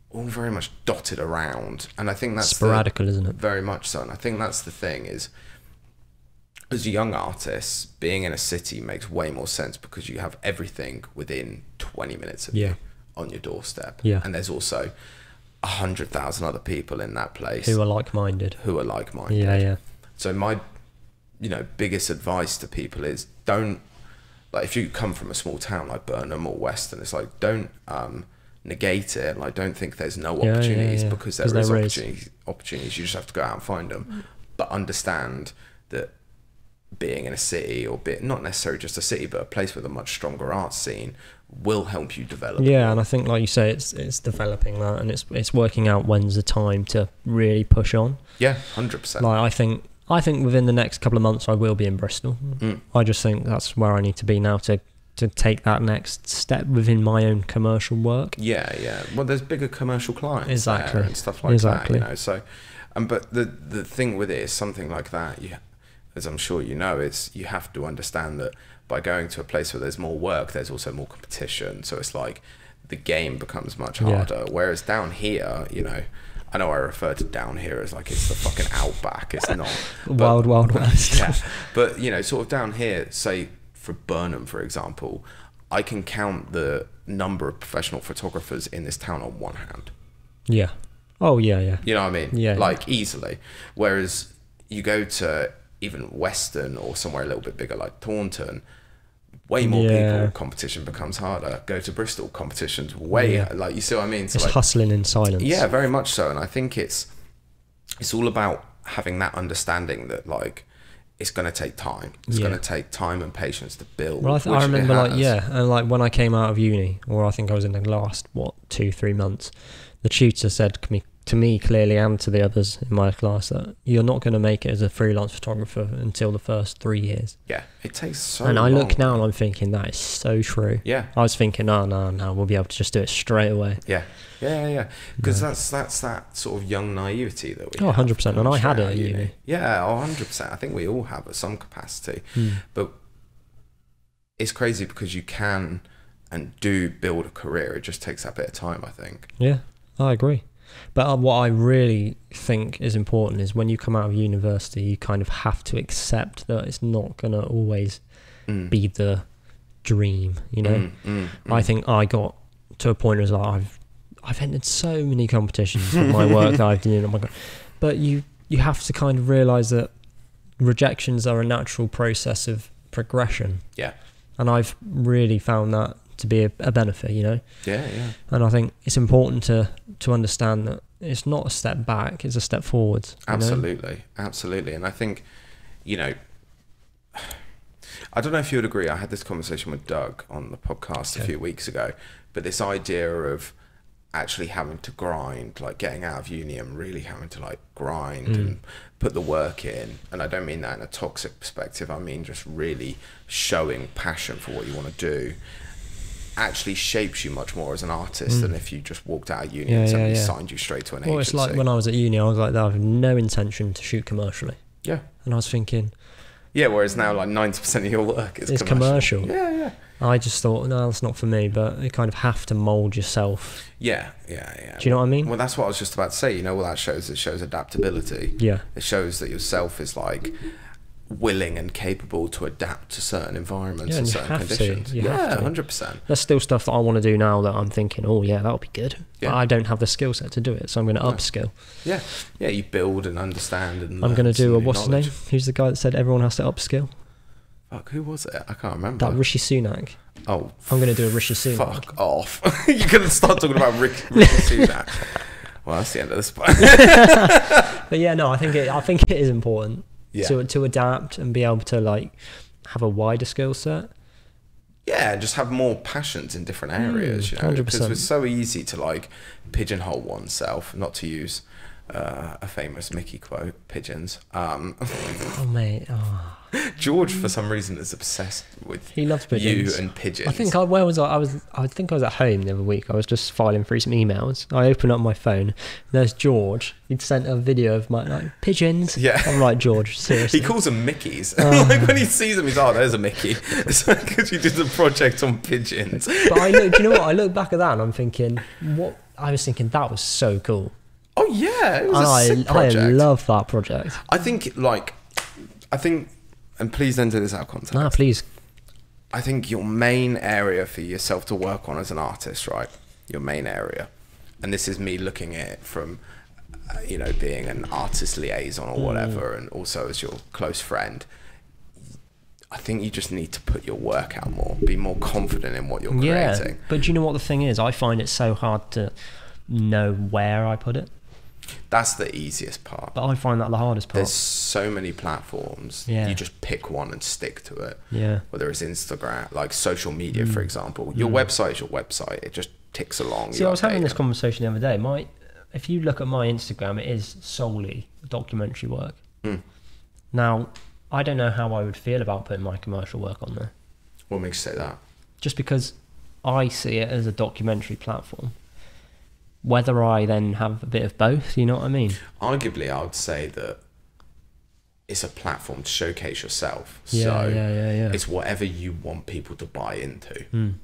all very much dotted around, and I think that's sporadical, isn't it? Very much so. And I think that's the thing is, as a young artist, being in a city makes way more sense, because you have everything within 20 minutes of you on your doorstep. Yeah. And there's also 100,000 other people in that place who are like-minded. Yeah. So my, biggest advice to people is, don't, like, if you come from a small town like Burnham or Western, it's like, don't negate it. Like, don't think there's no opportunities, because there is opportunities. You just have to go out and find them. But understand that being in a city, or not necessarily just a city, but a place with a much stronger art scene, will help you develop. Yeah, and I think, like you say, it's developing that, and it's working out when's the time to really push on. Yeah, 100%. Like, I think within the next couple of months I will be in Bristol. I just think that's where I need to be now to take that next step within my own commercial work. Yeah. Well, there's bigger commercial clients there and stuff like that. So, but the thing with it is, something like that, as I'm sure is you have to understand that by going to a place where there's more work, there's also more competition. So it's like the game becomes much harder. Whereas down here, I know I refer to down here as like it's the fucking outback. It's not. Wild West. Yeah. But, sort of down here, say for Burnham, for example, I can count the number of professional photographers in this town on one hand. Yeah. Oh, yeah. You know what I mean? Yeah. Like, easily. Whereas you go to even Western or somewhere a little bit bigger like Taunton, way more people, competition becomes harder. Go to Bristol, competition's way like, you see what I mean? So it's like, hustling in silence. Yeah, very much so. And I think it's all about having that understanding that, like, it's going to take time. It's going to take time and patience to build. Well, I remember, and like when I came out of uni, or I think I was in the last 2-3 months, the tutor said to me clearly, and to the others in my class, that you're not going to make it as a freelance photographer until the first 3 years. Yeah, it takes so long. And I look now and I'm thinking that is so true. Yeah. I was thinking, no, we'll be able to just do it straight away. Yeah. Because that's that sort of young naivety that we have. 100%. And I had it at uni. Yeah, 100%. I think we all have at some capacity. But it's crazy, because you can and do build a career. It just takes that bit of time, I think. Yeah, I agree. But what I really think is important is, when you come out of university, you kind of have to accept that it's not going to always be the dream, I think I got to a point where like, I've entered so many competitions with my work that I've done. Oh my God. But you have to kind of realise that rejections are a natural process of progression. Yeah. And I've really found that to be a benefit, Yeah. And I think it's important to understand that it's not a step back, it's a step forwards. Absolutely. And I think, I don't know if you would agree. I had this conversation with Doug on the podcast a few weeks ago, but this idea of actually having to grind, like getting out of uni and really having to like grind and put the work in. And I don't mean that in a toxic perspective. I mean just really showing passion for what you want to do actually shapes you much more as an artist than if you just walked out of uni and somebody signed you straight to an agency. It's like when I was at uni, I was like that. I have no intention to shoot commercially. Yeah. And I was thinking... Yeah, whereas now like 90% of your work is commercial. Yeah. I just thought, no, that's not for me, but you kind of have to mould yourself. Yeah. Do you know what I mean? Well, that's what I was just about to say. You know what that shows? It shows adaptability. Yeah. It shows that yourself is like willing and capable to adapt to certain environments and certain conditions. Yeah, 100%. There's still stuff that I want to do now that I'm thinking, oh yeah, that'll be good. Yeah. But I don't have the skill set to do it, so I'm going to upskill. Yeah, you build and understand and I'm going to do what's his name? Who's the guy that said everyone has to upskill? Fuck, who was it? I can't remember. That Rishi Sunak. Oh, I'm going to do a Rishi Sunak. Fuck off. You're going to start talking about Rishi Sunak. Well, that's the end of this part. But yeah, no, I think it is important to adapt and be able to like have a wider skill set. Yeah, just have more passions in different areas, you know, 100%. because it's so easy to like pigeonhole oneself, not to use a famous Mickey quote, pigeons. Oh mate, George for some reason is obsessed with he loves pigeons. you and pigeons. I think I think I was at home the other week. I was just filing through some emails. I open up my phone. There's George. He'd sent a video of my like pigeons. Yeah, I'm like, George, seriously. He calls them Mickeys. Like when he sees them, he's there's a Mickey. It's like because you did the project on pigeons. But do you know what? I look back at that and I'm thinking, I was thinking that was so cool. Oh yeah, it was a sick project. I love that project. I think, and please don't do this out of context. Nah, please. I think your main area for yourself to work on as an artist, right? Your main area, and this is me looking at it from, being an artist liaison or whatever, and also as your close friend. I think you just need to put your work out more, be more confident in what you're creating. Yeah, but do you know what the thing is? I find it so hard to know where I put it. That's the easiest part. But I find that the hardest part. There's so many platforms. Yeah. You just pick one and stick to it. Yeah. Whether it's Instagram, like social media, for example. Your website is your website. It just ticks along. See, I was having this conversation the other day. If you look at my Instagram, it is solely documentary work. Now, I don't know how I would feel about putting my commercial work on there. What makes you say that? Just because I see it as a documentary platform. Whether I then have a bit of both, you know what I mean? Arguably, I would say that it's a platform to showcase yourself. Yeah. It's whatever you want people to buy into.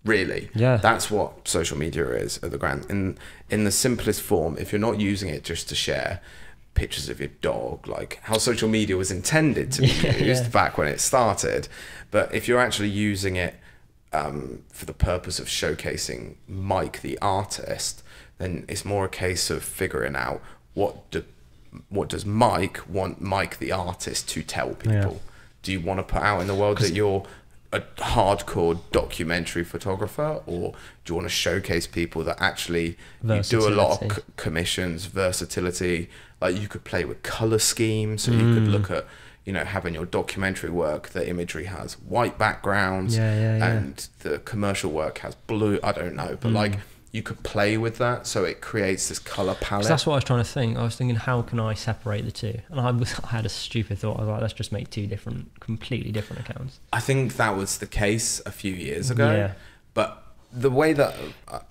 Really. Yeah. That's what social media is at the grand. In the simplest form, if you're not using it just to share pictures of your dog, like how social media was intended to be used back when it started. But if you're actually using it for the purpose of showcasing Mike the artist, then it's more a case of figuring out what does Mike want Mike the artist to tell people. Do you want to put out in the world that you're a hardcore documentary photographer, or do you want to showcase people that actually you do a lot of commissions, versatility, like you could play with color schemes, so you could look at having your documentary work, the imagery has white backgrounds and the commercial work has blue, I don't know, but like you could play with that so it creates this color palette. That's what I was trying to think. I was thinking, how can I separate the two? And I had a stupid thought. I was like, let's just make two completely different accounts. I think that was the case a few years ago, but the way that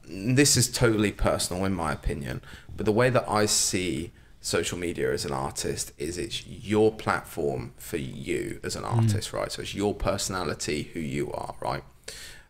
this is totally personal in my opinion, but the way that I see social media as an artist is it's your platform for you as an artist, right? So it's your personality, who you are, right?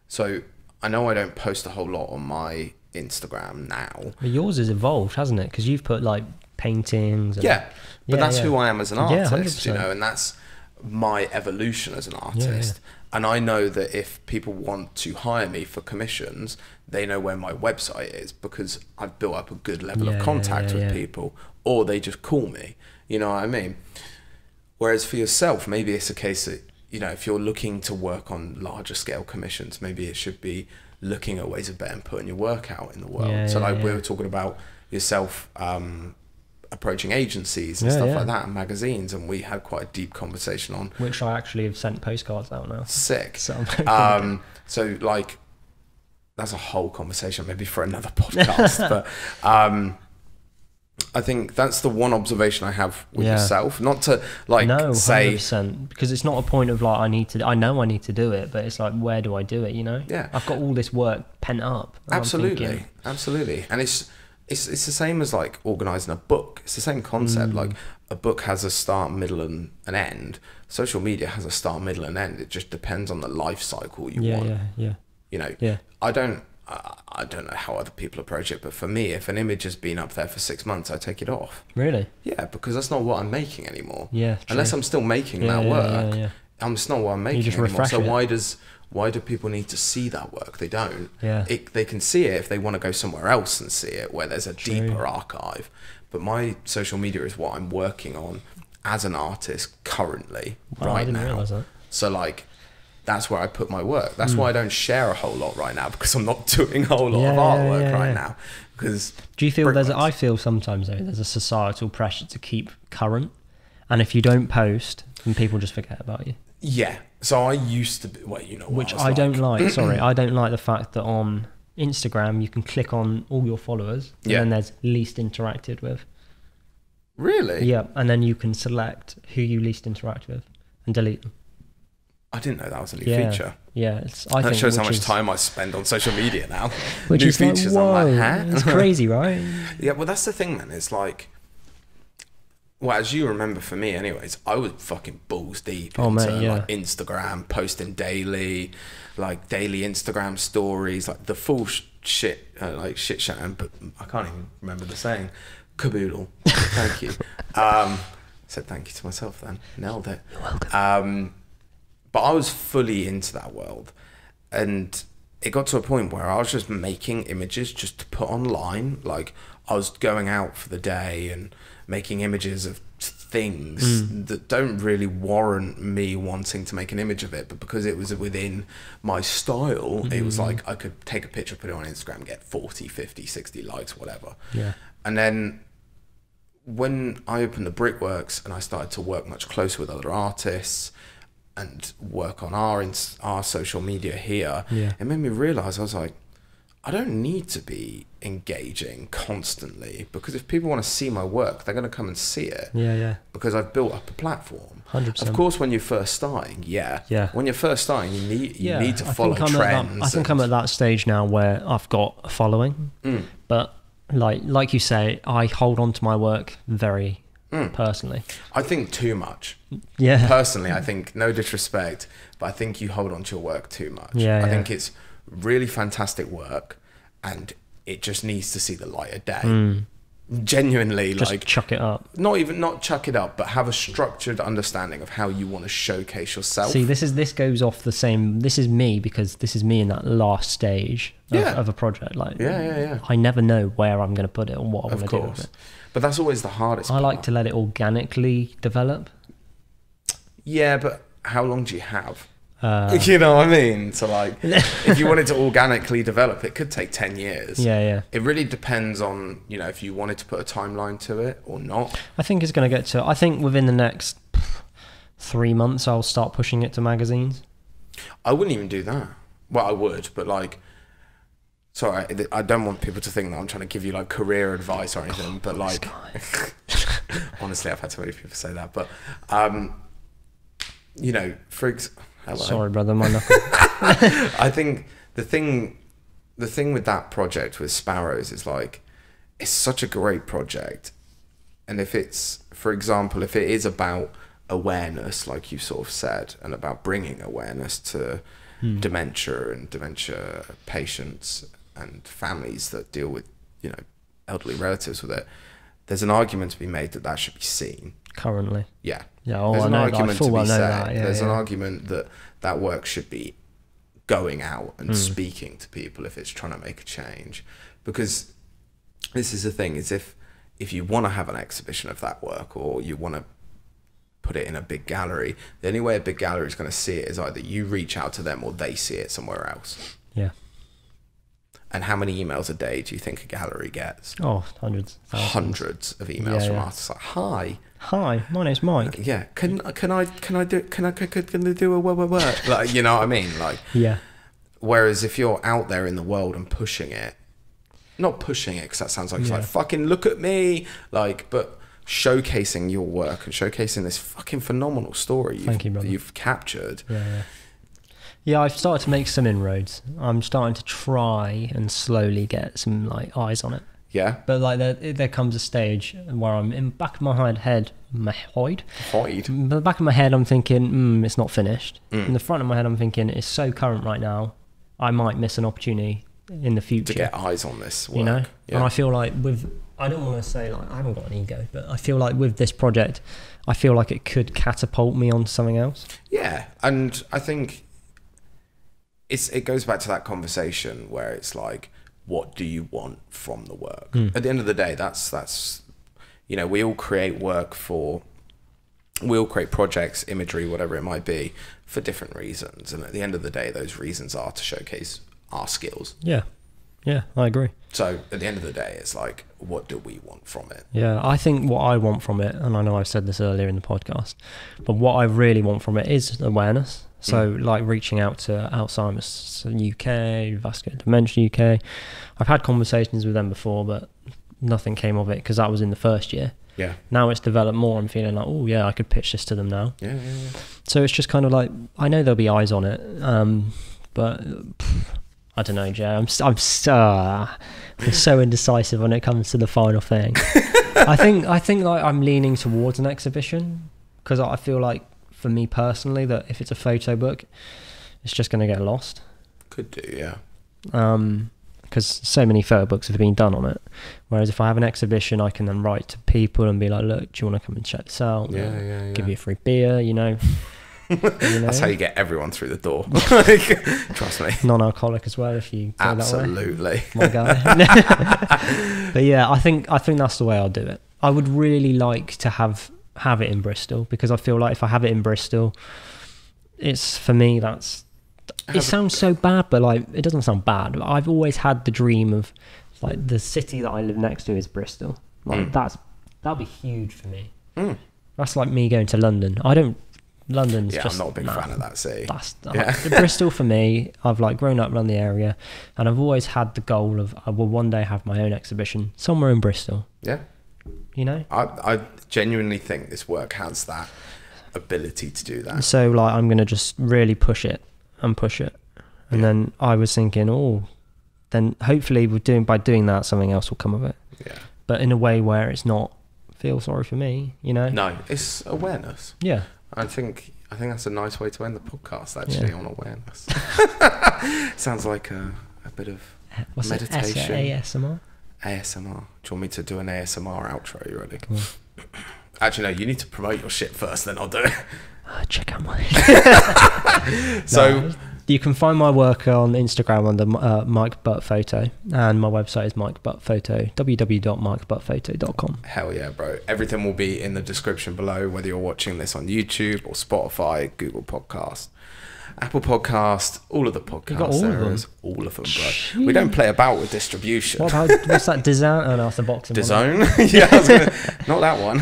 So I know I don't post a whole lot on my Instagram now. But yours has evolved, hasn't it? Because you've put like paintings. And, but that's who I am as an artist, and that's my evolution as an artist. And I know that if people want to hire me for commissions, they know where my website is because I've built up a good level of contact with people, or they just call me, you know what I mean? Whereas for yourself, maybe it's a case that, if you're looking to work on larger scale commissions, maybe it should be looking at ways of better putting your work out in the world. We were talking about yourself, a approaching agencies and stuff like that, and magazines, and we had quite a deep conversation on which I actually have sent postcards out now. Sick. So, so like that's a whole conversation maybe for another podcast. But I think that's the one observation I have with yourself. Not to like say 100%, because it's not a point of like I know I need to do it, but it's like, where do I do it? You know? Yeah. I've got all this work pent up. Absolutely, and it's the same as like organising a book. It's the same concept. Like a book has a start, middle, and an end. Social media has a start, middle, and end. It just depends on the life cycle you want. You know, I don't know how other people approach it, but for me, if an image has been up there for 6 months, I take it off. Really? Yeah, because that's not what I'm making anymore. Yeah. True. Unless I'm still making that work, it's not what I'm making anymore. So why do people need to see that work? They don't. Yeah. They can see it if they want to go somewhere else and see it, where there's a deeper archive. But my social media is what I'm working on as an artist currently, right I didn't now. Realize that. So like, that's where I put my work. That's why I don't share a whole lot right now, because I'm not doing a whole lot of artwork right now. Because do you feel I feel sometimes though there's a societal pressure to keep current, and if you don't post, then people just forget about you. Yeah. So I used to be, which I don't like. Sorry, I don't like the fact that on Instagram you can click on all your followers and then there's least interacted with. Really? Yeah, and then you can select who you least interact with and delete them. I didn't know that was a new feature. Yeah, that shows how much time I spend on social media now. Which new is features, like, whoa, I'm like, huh? It's crazy, right? Yeah, well, that's the thing, man. It's like, well, as you remember, for me, anyways, I was fucking balls deep into like Instagram, posting daily, like daily Instagram stories, like the full shit, like shit chatting. But I can't even remember the saying. Caboodle. Thank you. Said thank you to myself then. Nailed it. You're welcome. But I was fully into that world, and it got to a point where I was just making images just to put online. Like I was going out for the day and making images of things that don't really warrant me wanting to make an image of it, but because it was within my style, it was like I could take a picture, put it on Instagram, get 40, 50, 60 likes, whatever. Yeah. And then when I opened the Brickworks and I started to work much closer with other artists and work on our social media here, it made me realize, I was like, I don't need to be engaging constantly, because if people want to see my work, they're going to come and see it. Because I've built up a platform. 100%. Of course, when you're first starting, when you're first starting, you need to follow trends. I think I'm at that stage now where I've got a following, but like you say, I hold on to my work very personally. I think too much. Yeah. Personally, I think, no disrespect, but I think you hold on to your work too much. I think it's really fantastic work, and it just needs to see the light of day. Genuinely, just like chuck it up. Not chuck it up, but have a structured understanding of how you want to showcase yourself. See, this goes off the same. This is me, because this is me in that last stage of a project. Like, I never know where I'm going to put it or what I want to do with it. But that's always the hardest part. I like to let it organically develop. Yeah, but how long do you have? You know what I mean? So like, if you wanted to organically develop, it could take 10 years. It really depends on, if you wanted to put a timeline to it or not. I think it's going to get to, I think within the next 3 months, I'll start pushing it to magazines. I wouldn't even do that. Well, I would, but like, sorry, I don't want people to think that I'm trying to give you like career advice or anything, but like, honestly, I've had so many people say that, but, Sorry, brother, my knuckle. I think the thing with that project with Sparrows is like, it's such a great project. And if it's, for example, if it is about awareness, like you sort of said, and about bringing awareness to dementia and dementia patients and families that deal with, elderly relatives with it, there's an argument to be made that should be seen. Currently. Yeah. Yeah, there's an argument to be said. Yeah, there's an argument that work should be going out and speaking to people if it's trying to make a change. Because this is the thing, is if you want to have an exhibition of that work, or you want to put it in a big gallery, the only way a big gallery is going to see it is either you reach out to them or they see it somewhere else. Yeah. And how many emails a day do you think a gallery gets? Oh, hundreds. Thousands. Hundreds of emails from artists like, hi, my name's Mike. Yeah, can I do a work? Like, you know what I mean? Like, yeah. Whereas if you're out there in the world and pushing it, not pushing it because that sounds like it's like fucking look at me, like, but showcasing your work and showcasing this fucking phenomenal story you've captured. Yeah, I've started to make some inroads. I'm starting to try and slowly get some like eyes on it. Yeah. But like there comes a stage where I'm in the back of my head, in the back of my head I'm thinking, it's not finished. In the front of my head I'm thinking, it's so current right now, I might miss an opportunity in the future. To get eyes on this work. You know? Yeah. And I feel like I don't want to say like I haven't got an ego, but I feel like with this project, I feel like it could catapult me onto something else. Yeah. And I think it goes back to that conversation where it's like, what do you want from the work? At the end of the day, that's you know, we all create projects, imagery, whatever it might be, for different reasons. And at the end of the day, those reasons are to showcase our skills. Yeah, I agree. So at the end of the day, it's like, what do we want from it? Yeah, I think what I want from it, and I know I've said this earlier in the podcast, but what I really want from it is awareness. So like reaching out to Alzheimer's UK, Vascular Dementia UK. I've had conversations with them before, but nothing came of it because that was in the first year. Yeah. Now it's developed more. I'm feeling like, oh yeah, I could pitch this to them now. Yeah. So it's just kind of like, I know there'll be eyes on it, but I don't know, Jay. I'm so indecisive when it comes to the final thing. I think like I'm leaning towards an exhibition because I feel like, for me personally, that if it's a photo book, it's just going to get lost. Could do, yeah. Because so many photo books have been done on it. Whereas if I have an exhibition, I can then write to people and be like, look, do you want to come and check this out? Yeah. Give you a free beer, you know. That's how you get everyone through the door. Trust me. Non-alcoholic as well, if you go absolutely that way. My guy. But yeah, I think that's the way I'll do it. I would really like to have it in Bristol, because I feel like if I have it in Bristol, it's, for me, that's, it sounds so bad, but like it doesn't sound bad. I've always had the dream of like the city that I live next to is Bristol. Like that'd be huge for me. That's like me going to London. London's just, I'm not a big fan of that city. Bristol for me, I've like grown up around the area, and I've always had the goal of I will one day have my own exhibition somewhere in Bristol. Yeah. You know? I genuinely think this work has that ability to do that. So like I'm going to just really push it. And then I was thinking, then hopefully by doing that, something else will come of it. Yeah. But in a way where it's not feel sorry for me, you know? No, it's awareness. Yeah. I think that's a nice way to end the podcast, actually, on awareness. Sounds like a bit of meditation. ASMR? ASMR. Do you want me to do an ASMR outro? You ready? Come on. Actually, no, you need to promote your shit first, then I'll do it. Check out my So you can find my work on Instagram under Mike Butt Photo, and my website is Mike Butt Photo, www.mikebuttphoto.com. Hell yeah, bro. Everything will be in the description below, whether you're watching this on YouTube or Spotify, Google Podcast, Apple Podcast, all of the podcasts. You got all of them? All of them, bro. We don't play about with distribution. What's that? DAZN? Oh no, it's the boxing DAZN? Yeah, I was not that one.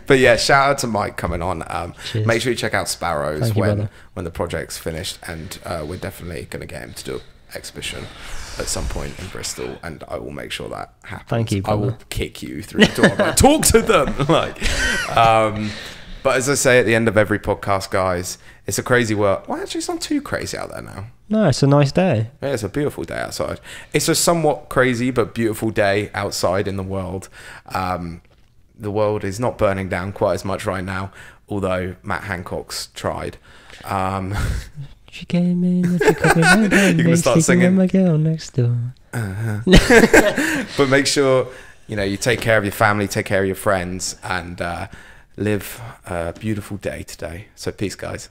But yeah, shout out to Mike coming on. Make sure you check out Sparrows when the project's finished, and we're definitely going to get him to do an exhibition at some point in Bristol, and I will make sure that happens. Thank you, brother. I will kick you through the door. Like, talk to them. But as I say at the end of every podcast, guys, it's a crazy world. Well, actually, it's not too crazy out there now. No, it's a nice day. Yeah, it's a beautiful day outside. It's a somewhat crazy but beautiful day outside in the world. The world is not burning down quite as much right now, although Matt Hancock's tried. She came in, you're gonna start singing my girl next door. But make sure you take care of your family, take care of your friends, and live a beautiful day today. So peace, guys.